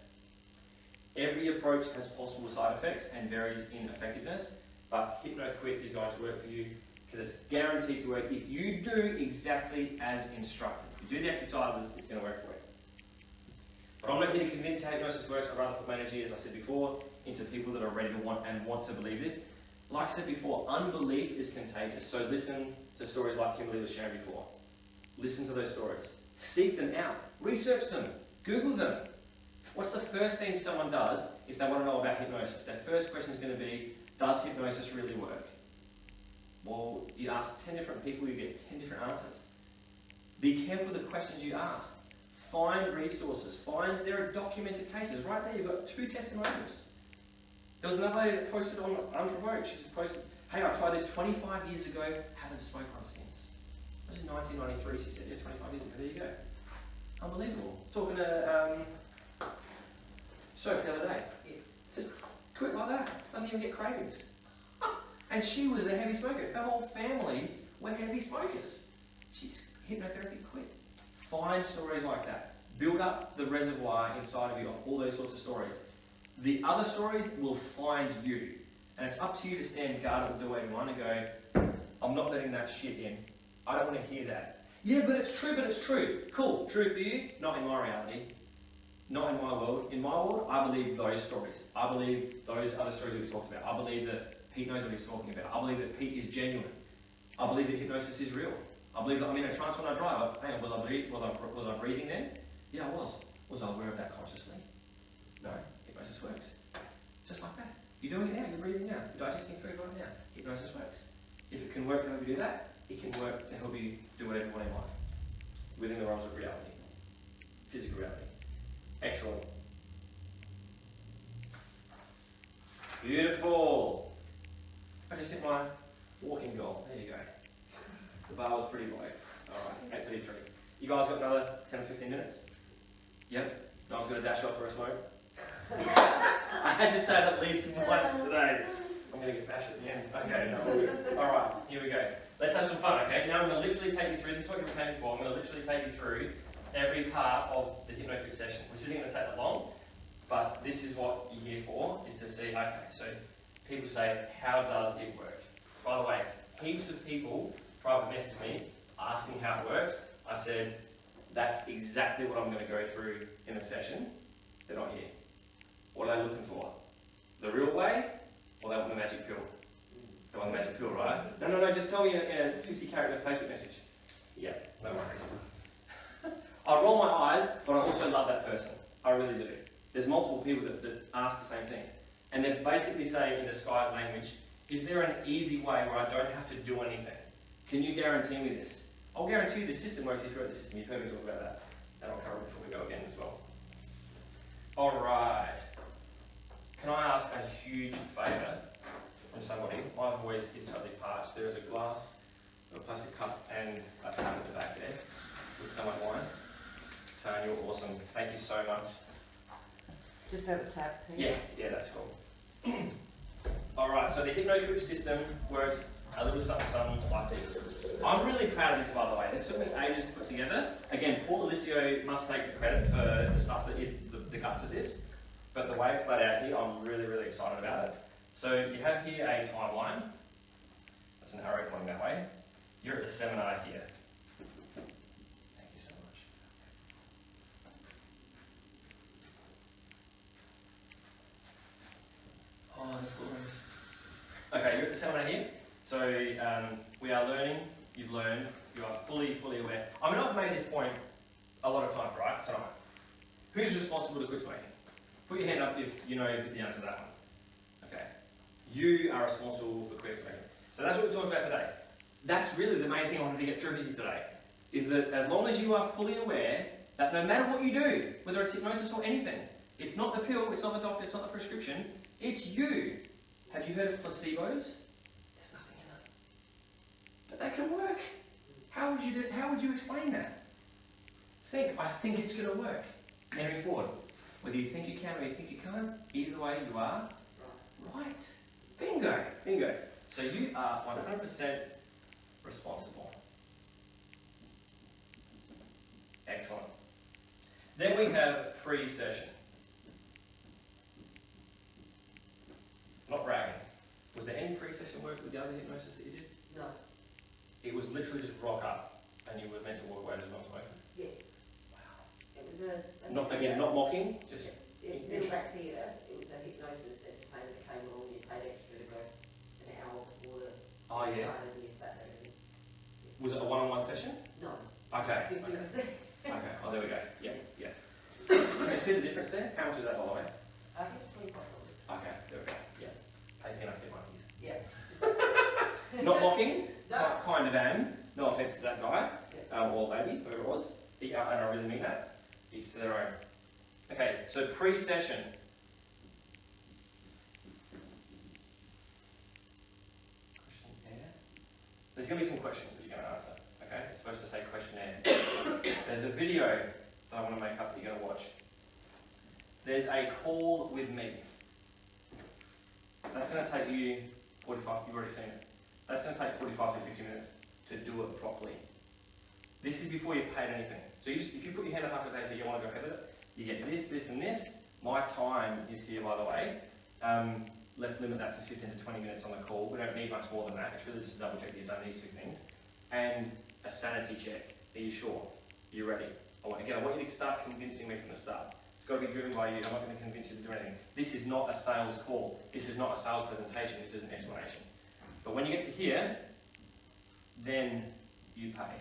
Every approach has possible side effects and varies in effectiveness, but Hypno-Quit is going to work for you because it's guaranteed to work if you do exactly as instructed. If you do the exercises, it's going to work for you. But I'm not here to convince how hypnosis works. I'd rather put my energy, as I said before, into people that are ready to want to believe this. Like I said before, unbelief is contagious. So listen to stories like Kimberly was sharing before. Listen to those stories. Seek them out. Research them. Google them. What's the first thing someone does if they want to know about hypnosis? Their first question is going to be, does hypnosis really work? Well, you ask 10 different people, you get 10 different answers. Be careful of the questions you ask. Find resources. There are documented cases. Right there, you've got 2 testimonials. There was another lady that posted on Unprovoked. She just posted, hey, I tried this 25 years ago, haven't smoked one since. This is 1993, she said, yeah, 25 years ago, there you go. Unbelievable. Talking to Soph the other day. Just quit like that, doesn't even get cravings. And she was a heavy smoker. Her whole family were heavy smokers. She's hypnotherapy quit. Find stories like that. Build up the reservoir inside of you of all those sorts of stories. The other stories will find you. And it's up to you to stand guard at the doorway one and go, I'm not letting that shit in. I don't want to hear that. Yeah, but it's true. Cool, true for you, not in my reality. Not in my world. In my world, I believe those stories. I believe those other stories that we talked about. I believe that Pete knows what he's talking about. I believe that Pete is genuine. I believe that hypnosis is real. I believe that I'm in a trance when I drive. Hang on, was I breathing then? Yeah, I was. Was I aware of that consciously? No, hypnosis works. Just like that. You're doing it now, you're breathing now, you're digesting food right now. Hypnosis works. If it can work to help you do that, it can work to help you do whatever you want in life. Within the realms of reality. Physical reality. Excellent. Beautiful. I just hit my walking goal. There you go. The bar was pretty low. Alright, 8:33. You guys got another 10 or 15 minutes? Yep. No one's going to dash off for a smoke? I had to say it at least once today. I'm going to get bashed at the end. Okay, no, we're good. Alright, here we go. Let's have some fun, okay? Now I'm going to literally take you through, this is what you've came for, I'm going to literally take you through every part of the Hypno-Quit session, which isn't going to take that long, but this is what you're here for, is to see, okay, so people say, how does it work? By the way, heaps of people private messaged me asking how it works. I said, that's exactly what I'm going to go through in the session. They're not here. What are they looking for? The real way, or they want the magic pill? They want the magic pill, right? No, just tell me in a 50-character Facebook message. Yeah, no worries. I roll my eyes, but I also love that person. I really do. There's multiple people that ask the same thing. And they're basically saying in disguised language, is there an easy way where I don't have to do anything? Can you guarantee me this? I'll guarantee you the system works if you're at the system. You've heard me talk about that. And I'll cover it before we go again as well. Alright. Can I ask a huge favour from somebody? My voice is totally parched. There is a glass, a plastic cup, and a tap at the back there with some white wine. Tane, you're awesome. Thank you so much. Just have a tap. Here. Yeah, that's cool. Alright, so the Hypno-Quit system works a little something like this. I'm really proud of this, by the way. This took me ages to put together. Again, Paul Alicio must take the credit for the stuff that the guts of this. But the way it's laid out here, I'm really, really excited about it. So you have here a timeline. That's an arrow pointing that way. You're at the seminar here. Thank you so much. Oh, that's glorious. Okay, you're at the seminar here. So we are learning, you've learned, you are fully aware. I mean, I've made this point a lot of times, right, tonight. Who's responsible to quit smoking? Put your hand up if you know the answer to that one. Okay. You are responsible for quitting smoking. So that's what we're talking about today. That's really the main thing I wanted to get through here today. Is that as long as you are fully aware that no matter what you do, whether it's hypnosis or anything, it's not the pill, it's not the doctor, it's not the prescription, it's you. Have you heard of placebos? There's nothing in it. But they can work. How would you explain that? I think it's going to work. Henry Ford. Whether you think you can or you think you can't, either way you are right. Bingo. So you are 100% responsible. Excellent. Then we have pre-session. Not bragging. Was there any pre-session work with the other hypnosis that you did? No. It was literally just rock up and you were meant to walk away as a non-smoker? Yes. Wow. It was Not mocking, just... In back theatre, it was a hypnosis entertainment that came along, you paid extra to go an hour before the started and you sat there and... Was it a one-on-one session? No. Okay. 50 was there. Okay, oh there we go. Yeah. Can you see the difference there? How much is that, by the way? I think it's $25. Okay, there we go. Yeah. Pay peanuts, get monkeys. Yeah. Not mocking, No. kind of am. No offence to that guy, or lady, whoever it was. And I really mean that. Each to their own. Okay, so pre-session. There's going to be some questions that you're going to answer. Okay? It's supposed to say questionnaire. There's a video that I want to make up that you're going to watch. There's a call with me. That's going to take you 45, you've already seen it. That's going to take 45 to 50 minutes to do it properly. This is before you've paid anything. So if you put your hand up after the day and say you want to go ahead with it, you get this, this and this. My time is here, by the way. Let's limit that to 15 to 20 minutes on the call. We don't need much more than that. It's really just to double check that you've done these two things. And a sanity check. Are you sure? Are you ready? I want you to start convincing me from the start. It's got to be driven by you. I'm not going to convince you to do anything. This is not a sales call. This is not a sales presentation. This is an explanation. But when you get to here, then you pay.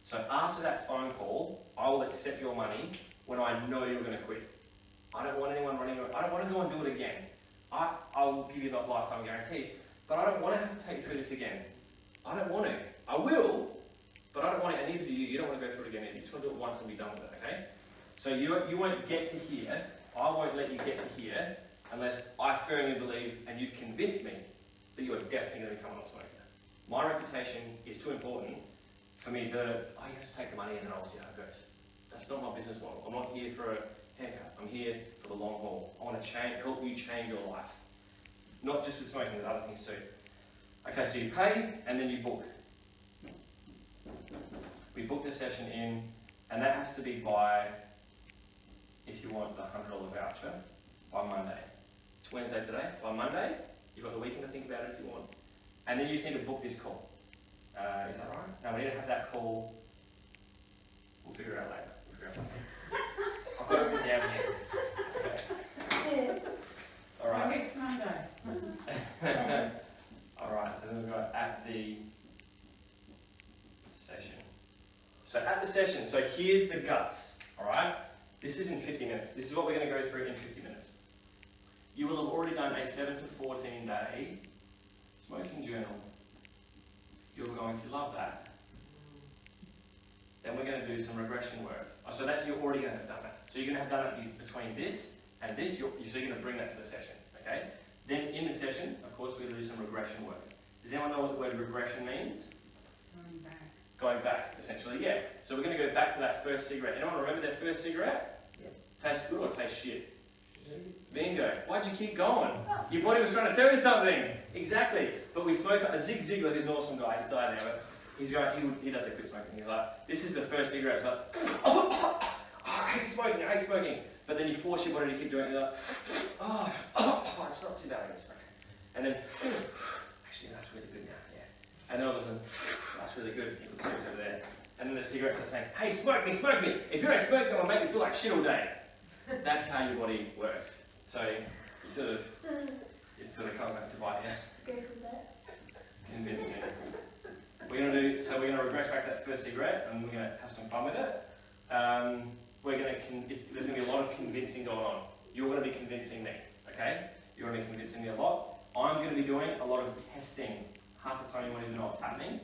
So after that phone call, I will accept your money when I know you're going to quit. I don't want anyone running. I don't want to go and do it again. I will give you that lifetime guarantee, but I don't want to have to take you through this again. I don't want to. I will, but I don't want it, and neither do you. You don't want to go through it again either. You just want to do it once and be done with it, okay? So you won't get to here. I won't let you get to here unless I firmly believe, and you've convinced me, that you are definitely going to become a non-smoker. My reputation is too important for me to, you just take the money and then I'll see how it goes. That's not my business model. I'm not here for a haircut. I'm here for the long haul. I want to help you change your life. Not just with smoking, with other things too. Okay, so you pay and then you book. We book the session in, and that has to be by, if you want the $100 voucher, by Monday. It's Wednesday today. By Monday, you've got the weekend to think about it if you want. And then you just need to book this call. Is that right? No, we need to have that call. We'll figure it out later. We'll figure it out something. I've got it written down here. Okay. All right. Next Monday. All right, so then we've got at the session. So at the session, so here's the guts, all right? This is in 50 minutes. This is what we're going to go through in 50 minutes. You will have already done a 7 to 14 day smoking journal. You're going to love that. Then we're going to do some regression work. So that you're already going to have done that. So you're going to have done it between this and this. So you're going to bring that to the session, okay? Then in the session, of course, we're going to do some regression work. Does anyone know what the word regression means? Going back. Going back, essentially, yeah. So we're going to go back to that first cigarette. Anyone remember that first cigarette? Yep. Tastes good or tastes shit? Bingo. Why'd you keep going? Your body was trying to tell you something. Exactly. But we smoke a Zig Ziglar, who's an awesome guy. He's died now, but he doesn't quit smoking. He's like, this is the first cigarette. It's like, I hate smoking, I hate smoking. But then you force your body to keep doing it. You're like, it's not too bad, I guess. And then, actually, that's really good now, yeah. And then all of a sudden, that's really good. You put the cigarettes over there. And then the cigarettes are saying, hey, smoke me, smoke me. If you don't smoke, it'll make me feel like shit all day. That's how your body works. So you sort of, it's sort of coming back to bite you. Convincing. We're going to regress back to that first cigarette, and we're going to have some fun with it. There's going to be a lot of convincing going on. You're going to be convincing me, okay? You're going to be convincing me a lot. I'm going to be doing a lot of testing. Half the time you won't even know what's happening,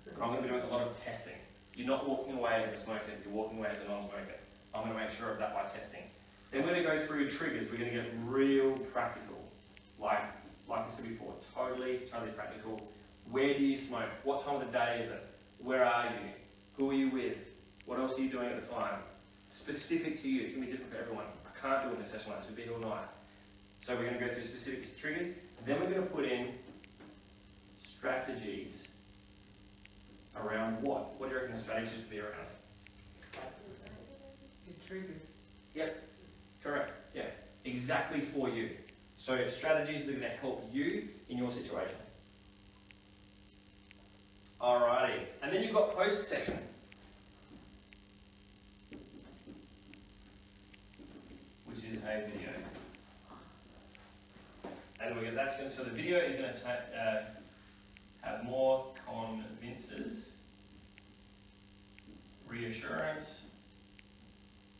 but I'm going to be doing a lot of testing. You're not walking away as a smoker, you're walking away as a non-smoker. I'm going to make sure of that by testing. Then we're going to go through triggers. We're going to get real practical. Like I said before, totally practical. Where do you smoke? What time of the day is it? Where are you? Who are you with? What else are you doing at the time? Specific to you. It's going to be different for everyone. I can't do it in a session like this. We'll be here all night. So we're going to go through specific triggers. Then we're going to put in strategies around what? What do you reckon the strategies would be around? The triggers. Yep. Correct. Yeah. Exactly for you. So strategies that are going to help you in your situation. Alrighty. And then you've got post-session. Which is a video. And so the video is going to have more convinces, reassurance.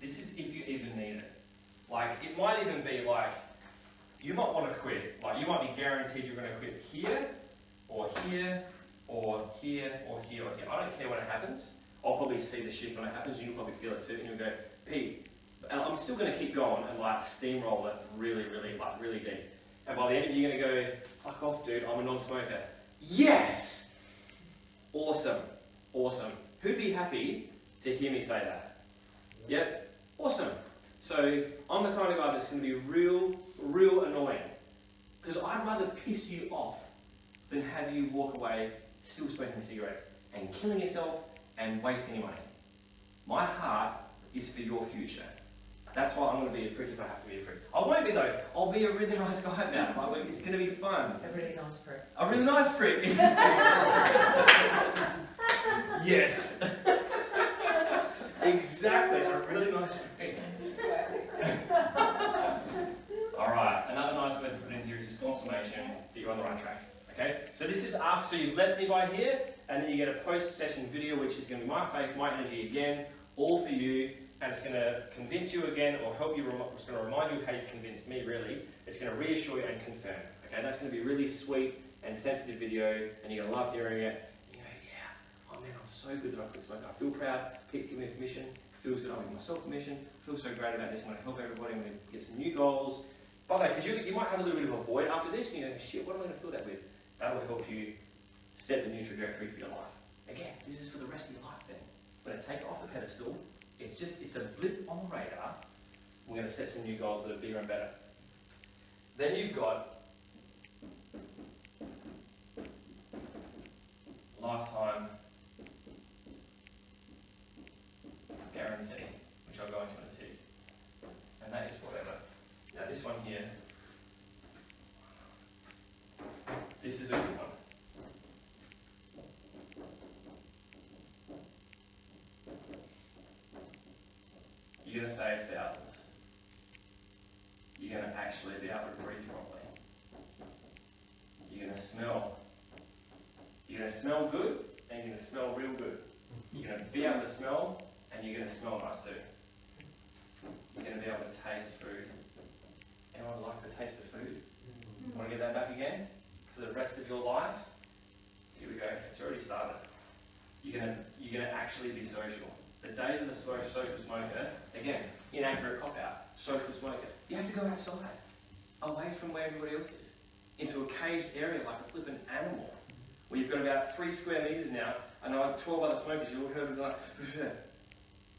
This is if you even need it. Like, it might even be like, you might want to quit. Like, you might be guaranteed you're going to quit here, or here, or here, or here, or here. I don't care when it happens. I'll probably see the shift when it happens, and you'll probably feel it too, and you'll go, Pete, and I'm still going to keep going and like steamroll it really deep. And by the end, you're going to go, fuck off, dude, I'm a non-smoker. Yes! Awesome. Awesome. Who'd be happy to hear me say that? Yep. Awesome. So I'm the kind of guy that's going to be real annoying. Because I'd rather piss you off than have you walk away still smoking cigarettes and killing yourself and wasting your money. My heart is for your future. That's why I'm going to be a prick if I have to be a prick. I won't be though. I'll be a really nice guy about it. It's going to be fun. A really nice prick. A really nice prick. Yes. Exactly. A really nice prick. Alright, another nice word to put in here is just confirmation that you're on the right track. Okay? So this is after you've left me by here, and then you get a post-session video which is going to be my face, my energy again, all for you, and it's going to convince you again, or help you, it's going to remind you how you convinced me really. It's going to reassure you and confirm. Okay? That's going to be a really sweet and sensitive video, and you're going to love hearing it. You go, yeah, oh man, I'm so good that I quit smoking. I feel proud. Pete's giving me permission. It feels good. I'm giving myself permission. I feel so great about this. I'm going to help everybody. I'm going to get some new goals. By the way, because you might have a little bit of a void after this, and you go, shit, what am I going to fill that with? That will help you set the new trajectory for your life. Again, this is for the rest of your life then. We're going to take it off the pedestal. It's a blip on the radar. We're going to set some new goals that are bigger and better. Then you've got lifetime guarantee, which I'll go into in a tick. And that is whatever. Now this one here, this is a good one. You're going to save thousands. You're going to actually be able to breathe properly. You're going to smell. You're going to smell good, and you're going to smell real good. You're going to be able to smell, and you're going to smell nice too. You're going to be able to taste food. Anyone like the taste of food? Want to get that back again? For the rest of your life? Here we go. It's already started. You're going to actually be social. The days of the social smoker, again, inaccurate cop-out, social smoker. You have to go outside, away from where everybody else is, into a caged area like a flippant animal, where you've got about 3 square metres now, and I have 12 other smokers, you'll hear them like,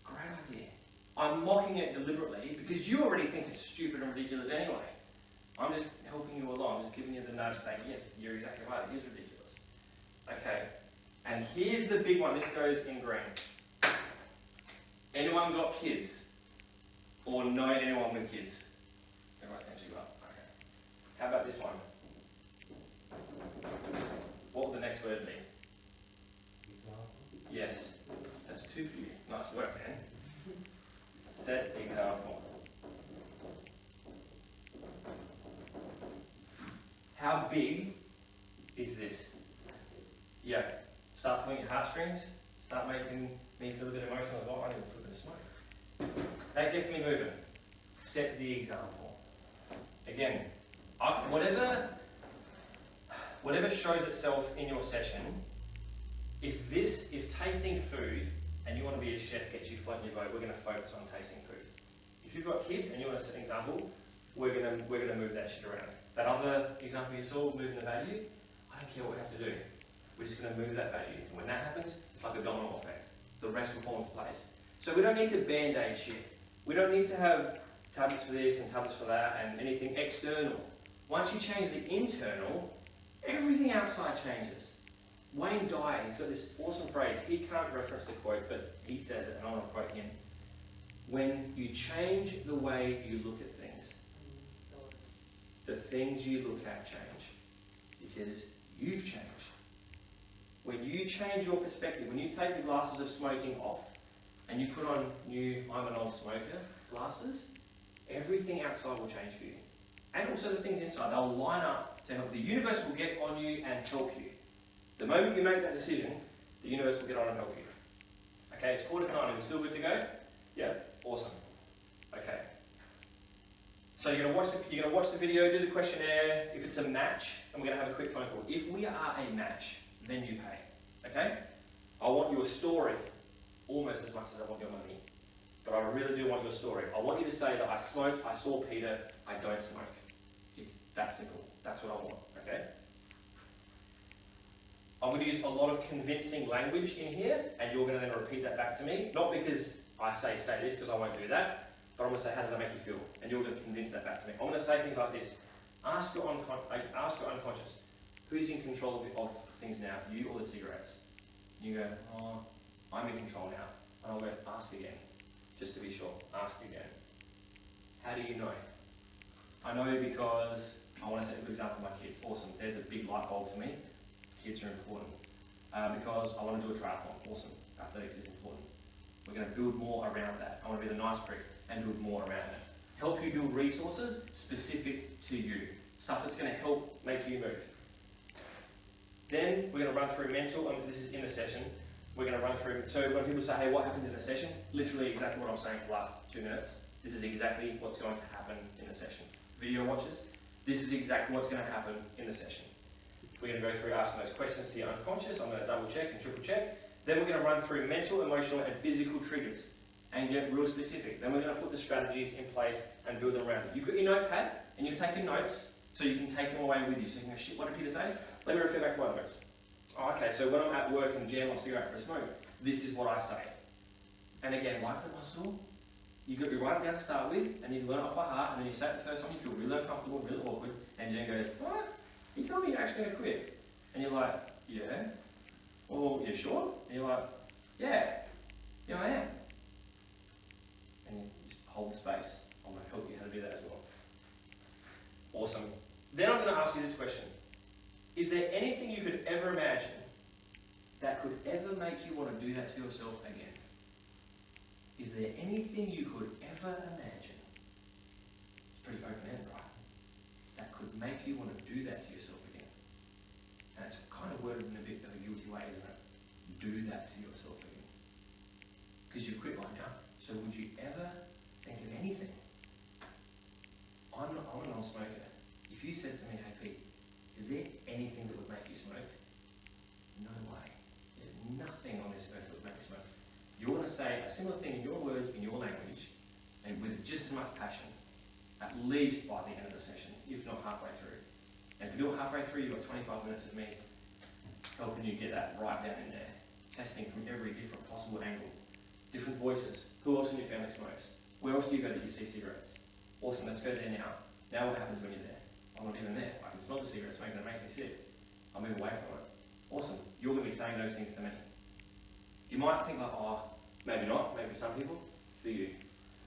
great idea. I'm mocking it deliberately because you already think it's stupid and ridiculous anyway. I'm just helping you along, just giving you the nudge saying, yes, you're exactly right, it is ridiculous. Okay, and here's the big one, this goes in green. Anyone got kids? Or know anyone with kids? Everyone's actually got. Okay. How about this one? What would the next word be? Example. Yes. That's 2 for you. Nice work, man. Set example. How big is this? Yeah. Start pulling your heartstrings. Start making me feel a bit emotional as well. I need to put a bit of smoke. That gets me moving. Set the example. Again, whatever shows itself in your session, if tasting food and you want to be a chef gets you floating your boat, we're going to focus on tasting food. If you've got kids and you want to set an example, we're going to move that shit around. That other example you saw, moving the value, I don't care what we have to do. We're just going to move that value. And when that happens, it's like a domino effect. The rest will fall into place. So we don't need to band-aid shit. We don't need to have tablets for this and tablets for that and anything external. Once you change the internal, everything outside changes. Wayne Dyer, he's got this awesome phrase. He can't reference the quote, but he says it, and I want to quote him. When you change the way you look at things, the things you look at change. Because you've changed. When you change your perspective, when you take the glasses of smoking off and you put on new I'm an old smoker glasses, everything outside will change for you. And also the things inside, they'll line up to help. The universe will get on you and help you. The moment you make that decision, the universe will get on and help you. Okay, it's 9:15. Are we still good to go? Yeah, awesome. Okay. So you're gonna watch the video, do the questionnaire. If it's a match, and we're gonna have a quick phone call. If we are a match, then you pay. Okay? I want your story almost as much as I want your money. But I really do want your story. I want you to say that I smoke, I saw Peter, I don't smoke. It's that simple. That's what I want. Okay? I'm going to use a lot of convincing language in here, and you're going to then repeat that back to me. Not because I say this, because I won't do that, but I'm going to say, how does that make you feel? And you're going to convince that back to me. I'm going to say things like this. Ask your unconscious, who's in control of things now, you or the cigarettes? You go, oh, I'm in control now. And I'll go, ask again, just to be sure. Ask again. How do you know? I know because I want to set a good example for my kids. Awesome. There's a big light bulb for me. Kids are important. Because I want to do a triathlon. Awesome. Athletics is important. We're going to build more around that. I want to be the nice prick and build more around that. Help you build resources specific to you. Stuff that's going to help make you move. Then we're going to run through mental, and this is in the session. We're going to run through, so when people say, hey, what happens in the session? Literally exactly what I'm saying for the last 2 minutes. This is exactly what's going to happen in the session. Video watchers, this is exactly what's going to happen in the session. We're going to go through asking those questions to your unconscious. I'm going to double check and triple check. Then we're going to run through mental, emotional, and physical triggers and get real specific. Then we're going to put the strategies in place and build them around it. You've got your notepad and you're taking notes so you can take them away with you. So you can go, shit, what did Peter say? Let me refer back to my notes. Oh, okay, so when I'm at work and jam on cigarette for a smoke, this is what I say. And again, like the muscle, you've got to be right down to start with, and you learn it off by heart, and then you say it the first time, you feel really uncomfortable, really awkward, and Jen goes, what? You told me you're actually going to quit. And you're like, yeah. Well, you sure? And you're like, yeah. Yeah, I am. And you just hold the space. I'm going to help you how to do that as well. Awesome. Then I'm going to ask you this question. Is there anything you could ever imagine that could ever make you want to do that to yourself again? Is there anything you could ever imagine? It's pretty open-ended, right? That could make you want to do that to yourself again. And it's kind of worded in a bit of a guilty way, isn't it? Do that to yourself again. Because you've quit right now, so would you ever think of anything? I'm a non-smoker. If you said to me, hey Pete, is there anything that would make you smoke? No way. There's nothing on this earth that would make you smoke. You're going to say a similar thing in your words, in your language, and with just as much passion, at least by the end of the session, if not halfway through. And if you do it halfway through, you've got 25 minutes of me helping you get that right down in there. Testing from every different possible angle. Different voices. Who else in your family smokes? Where else do you go that you see cigarettes? Awesome, let's go there now. Now what happens when you're there? I'm not even there. I can smell the cigarette smoke and it makes me sick. I'll move away from it. Awesome. You're going to be saying those things to me. You might think like, oh, maybe not. Maybe some people. For you.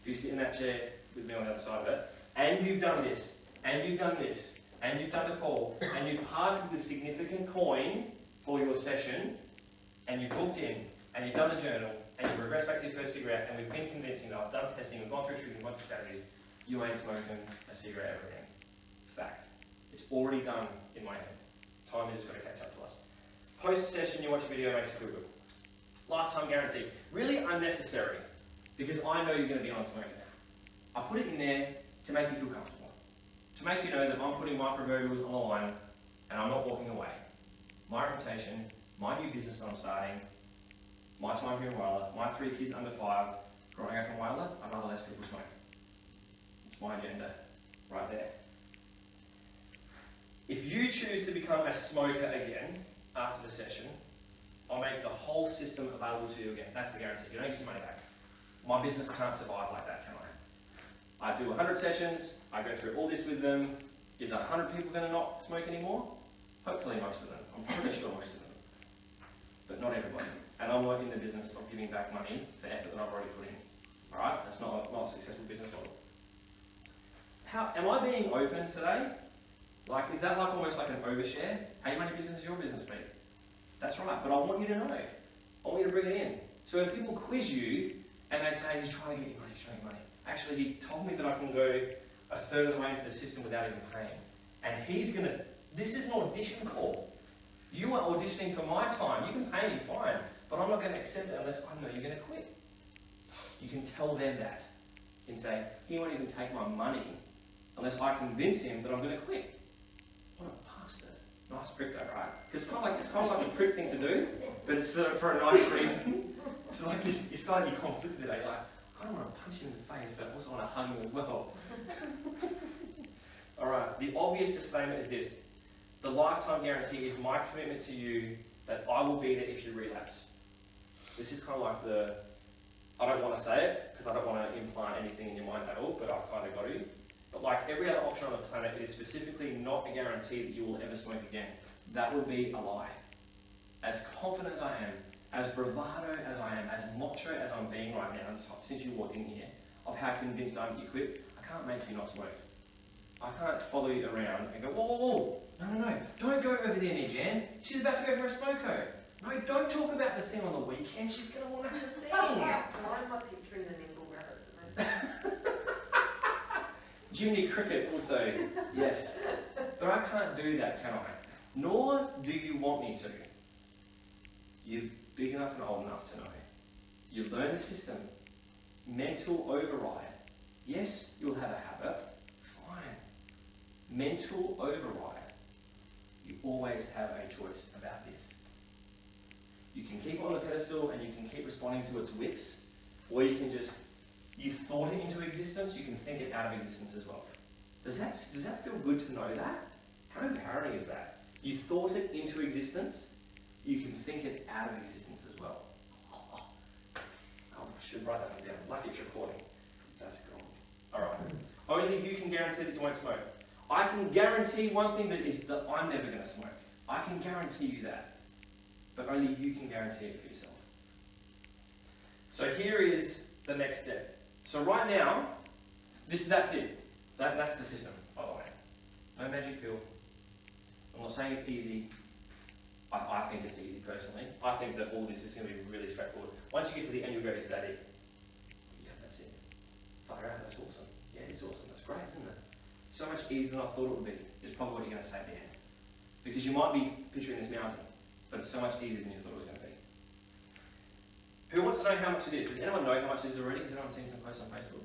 If you sit in that chair with me on the other side of it, and you've done this, and you've done this, and you've done the call, and you've parted with a significant coin for your session, and you've booked in, and you've done the journal, and you've regressed back to your first cigarette, and we've been convincing that I've done testing, we've gone through treatment, gone through strategies, you ain't smoking a cigarette ever again. Fact. It's already done in my head. Time has just got to catch up to us. Post-session, you watch a video, makes you feel good. Lifetime guarantee. Really unnecessary, because I know you're going to be a non-smoker. I put it in there to make you feel comfortable. To make you know that I'm putting my proverbials on the line, and I'm not walking away. My reputation, my new business that I'm starting, my time here in Whyalla, my 3 kids under 5, growing up in Whyalla, I'd rather less people smoke. It's my agenda, right there. If you choose to become a smoker again after the session, I'll make the whole system available to you again. That's the guarantee. You don't get your money back. My business can't survive like that, can I? I do 100 sessions, I go through all this with them. Is 100 people going to not smoke anymore? Hopefully most of them. I'm pretty sure most of them. But not everybody. And I'm not in the business of giving back money for effort that I've already put in. Alright? That's not a successful business model. Am I being open today? Like, is that like almost like an overshare? Hey, money business is your business, mate. That's right, but I want you to know. I want you to bring it in. So when people quiz you and they say, he's trying to get you money, he's trying to get money. Actually, he told me that I can go a third of the way into the system without even paying. And he's going to, this is an audition call. You are auditioning for my time. You can pay me, fine. But I'm not going to accept it unless I know you're going to quit. You can tell them that. You can say, he won't even take my money unless I convince him that I'm going to quit. What a bastard. Nice prick though, right? Because it's kind of like a prick thing to do, but it's for a nice reason. It's like it's got to be conflicted today. Like, I kind of want to punch him in the face, but I also want to hug him as well. Alright, the obvious disclaimer is this. The lifetime guarantee is my commitment to you that I will be there if you relapse. This is kind of like the, I don't want to say it because I don't want to implant anything in your mind at all, but I've kind of got to. But like every other option on the planet, it is specifically not a guarantee that you will ever smoke again. That would be a lie. As confident as I am, as bravado as I am, as macho as I'm being right now, since you walked in here, of how convinced I am that you quit, I can't make you not smoke. I can't follow you around and go, whoa, whoa, whoa, no, don't go over there near Jan. She's about to go for a smoko. No, don't talk about the thing on the weekend. She's going to want to have the thing. Why am I picturing the nimble rabbit? Jimmy Cricket also, yes. But I can't do that, can I? Nor do you want me to. You're big enough and old enough to know. You learn the system. Mental override. Yes, you'll have a habit. Fine. Mental override. You always have a choice about this. You can keep it on a pedestal and you can keep responding to its whips, or you can just, you thought it into existence, you can think it out of existence as well. Does that feel good to know that? How empowering is that? You thought it into existence, you can think it out of existence as well. Oh, I should write that one down. Lucky it's recording. That's cool. Alright. Only you can guarantee that you won't smoke. I can guarantee one thing that is that I'm never going to smoke. I can guarantee you that. But only you can guarantee it for yourself. So here is the next step. So right now, that's it. That's the system, by the way. No magic pill. I'm not saying it's easy. I think it's easy personally. I think that all this is going to be really straightforward. Once you get to the end, you'll go, is that it? Yeah, that's it. Far out, that's awesome. Yeah, it's awesome. That's great, isn't it? So much easier than I thought it would be, is probably what you're going to say at the end. Because you might be picturing this mountain, but it's so much easier than you thought it was going to be. Who wants to know how much it is? Does anyone know how much it is already? Has anyone seen some posts on Facebook?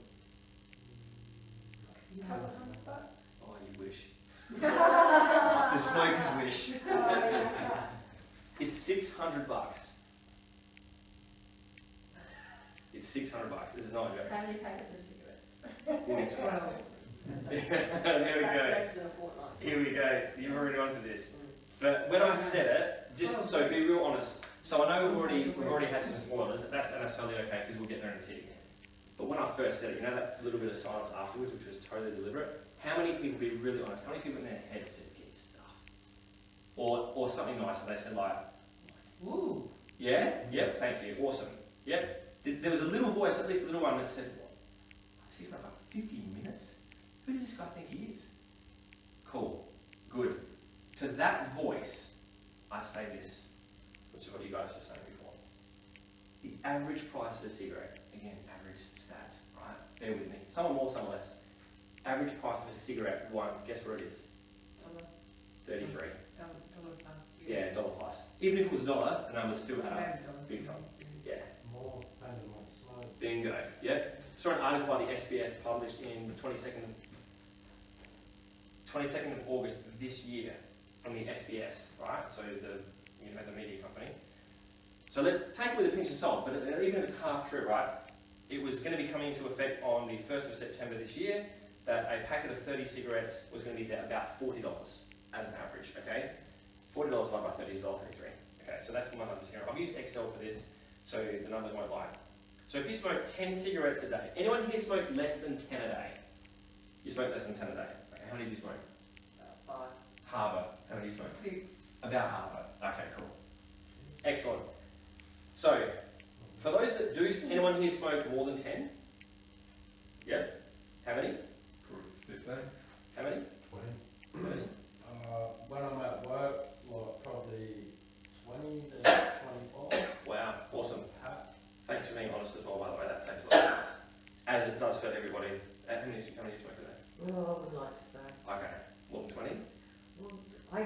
Couple $100. Oh, you wish. The smoker's wish. It's $600. It's $600. This is not a joke. How many packets of cigarettes? We'll get to that. There we That's go. less than a fortnight. Here we go. You've already onto this. But when I said it, just so be real honest. So I know we've already had some spoilers. And that's totally okay because we'll get there in a second. But when I first said it, you know that little bit of silence afterwards, which was totally deliberate. How many people, be really honest, how many people in their head said get stuff? Or something nicer. They said like, woo, yeah, yep, thank you, awesome, yep. There was a little voice, at least a little one, that said, what? I see for about 50 minutes? Who does this guy think he is? Cool, good. To that voice, I say this, which is what you guys were saying before. The average price of a cigarette, again, average stats, right? Bear with me. Some are more, some are less. Average price of a cigarette, one, guess what it is? $33. Dollar plus. Yeah, dollar plus. Even if it was $1, the numbers still add up. Big time. Yeah. More depending on smoke. Bingo. Yep. Saw an article by the SBS published in the 22nd of August this year from the SBS, right? So the media company. So let's take it with a pinch of salt, but even if it's half true, right? It was going to be coming into effect on the 1st of September this year, that a packet of 30 cigarettes was going to be about $40 as an average, okay? $40 divided by 30 is $1.33. Okay, so that's my numbers here. I've used Excel for this, so the numbers won't lie. So if you smoke 10 cigarettes a day, anyone here smoke less than 10 a day? You smoke less than 10 a day. Okay, how many do you smoke? 5. Harbour. How many do you smoke? 6. About Harbour. Okay, cool. Excellent. So, for those that do, anyone here smoke more than 10? Yep. How many? 15. How many? 20. 30? When I'm at work, well, probably 20 to 24. Wow, awesome. Thanks for being honest as well, by the way. That takes a lot of us. As it does for everybody. How many do you smoke a day? Well, I would like to say. Okay. More than 20? Well, I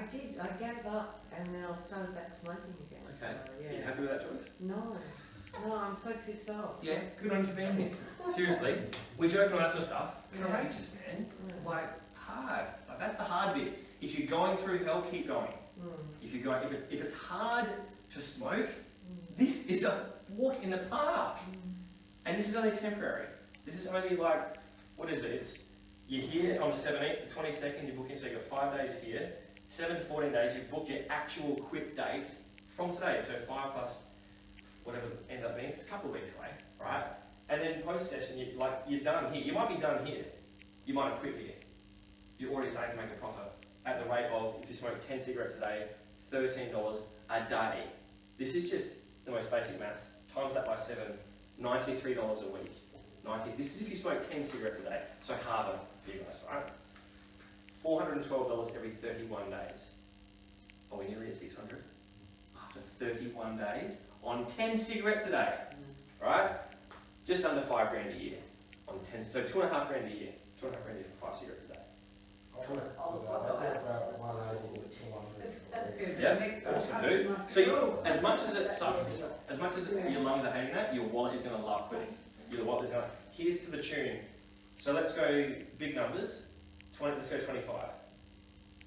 gave up and then I've started back smoking again. Okay. So, Are you yeah. happy with that choice? No, I'm so pissed off. Yeah, good on you for being here. Seriously, we're joking on that sort of stuff. Courageous, man. Mm. Like, hard. Like, that's the hard bit. If you're going through hell, keep going. Mm. If it's hard to smoke, this is a walk in the park. And this is only temporary. This is only like, what is it? You're here on the 17th, the 22nd, you book in, so you've got 5 days here. 7 to 14 days, you book your actual quit date from today. So 5 plus whatever it ends up being, it's a couple of weeks away, right? And then post-session, you're done here. You might be done here. You might have quit here. You're already starting to make a profit at the rate of, if you smoke 10 cigarettes a day, $13 a day. This is just the most basic maths. Times that by 7, $93 a week. This is if you smoke 10 cigarettes a day, so harder for you guys, right? $412 every 31 days. Are we nearly at 600? After 31 days, on 10 cigarettes a day, right? Just under $5,000 a year on 10, so $2.5 grand a year. $2.5 grand a year for 5 cigarettes a day. Yeah, awesome, dude. So as much as it sucks, as much as your lungs are hating that, your wallet is going to love quitting. Your wallet is going to. Here's to the tune. So let's go big numbers. Let's go 25.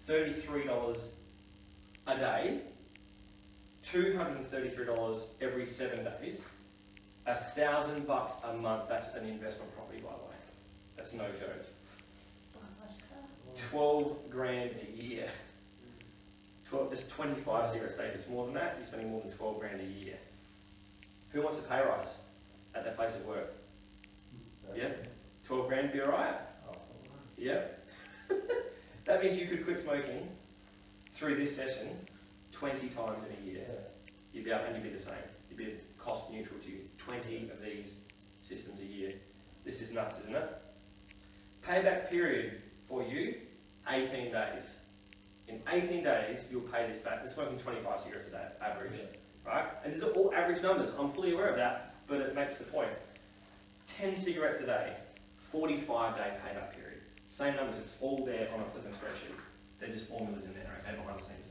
$33 a day. $233 every 7 days. $1,000 a month. That's an investment property, by the way. That's no joke. 12 grand a year. There's 25 cigarettes a day. If it's more than that, you're spending more than 12 grand a year. Who wants a pay rise at their place of work? Yeah? 12 grand, be alright? Yeah? That means you could quit smoking through this session 20 times in a year. You'd be up and you'd be the same. You'd be cost neutral to you. 20 of these systems a year. This is nuts, isn't it? Payback period for you, 18 days. In 18 days, you'll pay this back. They're smoking 25 cigarettes a day, average, right? And these are all average numbers. I'm fully aware of that, but it makes the point. 10 cigarettes a day, 45-day payback period. Same numbers, it's all there on a flipping spreadsheet. They're just formulas in there, okay, behind the scenes.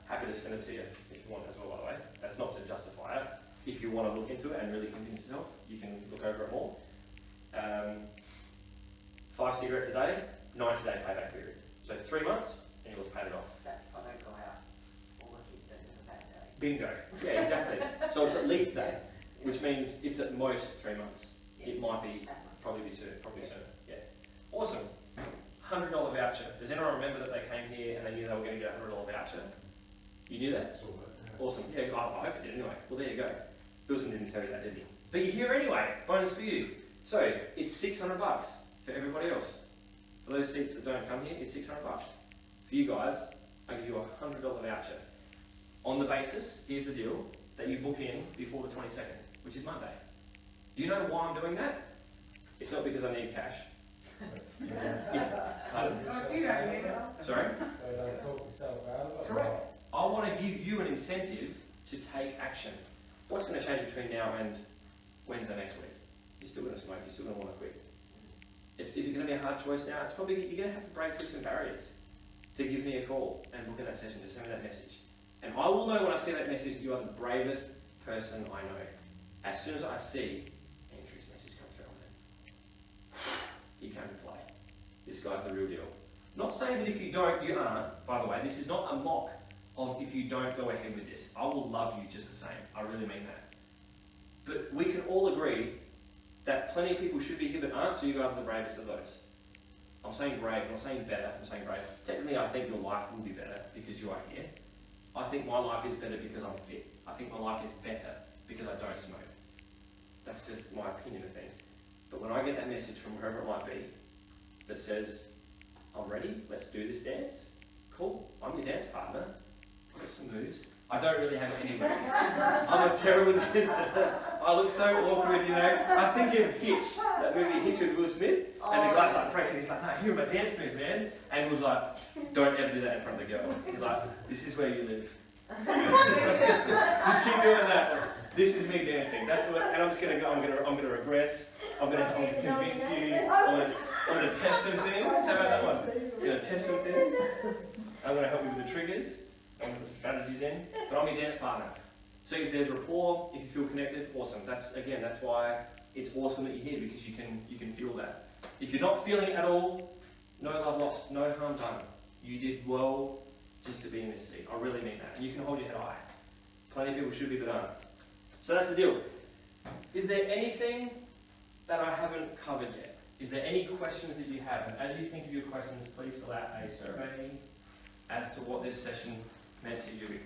Happy to send it to you if you want as well, by the way. That's not to justify it. If you want to look into it and really convince yourself, you can look over it more. 5 cigarettes a day, 90-day payback period. So 3 months, and you'll have paid it off. That's if I don't go out. All my kids don't have a bad day. Bingo. Yeah, exactly. So it's at least that, which means it's at most 3 months. It might be, probably soon. Yeah. Awesome. $100 voucher. Does anyone remember that they came here and they knew they were going to get a $100 voucher? You knew that? Awesome. Yeah, I hope it did anyway. Well, there you go. Wilson didn't tell you that, did he? But you're here anyway. Bonus for you. So it's $600 for everybody else. For those seats that don't come here, it's $600. For you guys, I give you a $100 voucher. On the basis, here's the deal, that you book in before the 22nd, which is Monday. Do you know why I'm doing that? It's not because I need cash. Pardon? Sorry? Correct. I want to give you an incentive to take action. What's going to change between now and Wednesday next week? You're still going to smoke, you're still going to want to quit. Is it going to be a hard choice now? It's probably, you're going to have to break through some barriers to give me a call and book in that session, to send me that message. And I will know when I see that message that you are the bravest person I know. As soon as I see Andrew's message come through, he came to play. This guy's the real deal. Not saying that if you don't, you aren't. By the way, this is not a mock of if you don't go ahead with this. I will love you just the same. I really mean that. But we can all agree that plenty of people should be here that aren't, so you guys are the bravest of those. I'm saying brave, I'm not saying better, I'm saying brave. Technically, I think your life will be better because you are here. I think my life is better because I'm fit. I think my life is better because I don't smoke. That's just my opinion of things. But when I get that message from whoever it might be that says, I'm ready, let's do this dance, cool, I'm your dance partner, I've got some moves. I don't really have any moves. I'm a terrible dancer. I look so awkward, you know. I think of Hitch, that movie Hitch with Will Smith, and the guy's like pranking, he's like, no, here are my dance moves, man. And Will's like, don't ever do that in front of the girl. He's like, this is where you live. Just keep doing that. This is me dancing. That's what, and I'm just gonna go. I'm gonna regress. I'm gonna convince you. I'm gonna test some things. How about that one? I'm gonna test some things. I'm gonna help you with the triggers. I'm gonna put some strategies in. But I'm your dance partner. So if there's rapport, if you feel connected, awesome. That's why it's awesome that you're here, because you can feel that. If you're not feeling it at all, no love lost, no harm done. You did well just to be in this seat. I really mean that. And you can hold your head high. Plenty of people should be, but aren't. So that's the deal. Is there anything that I haven't covered yet? Is there any questions that you have? And as you think of your questions, please fill out a survey as to what this session meant to you.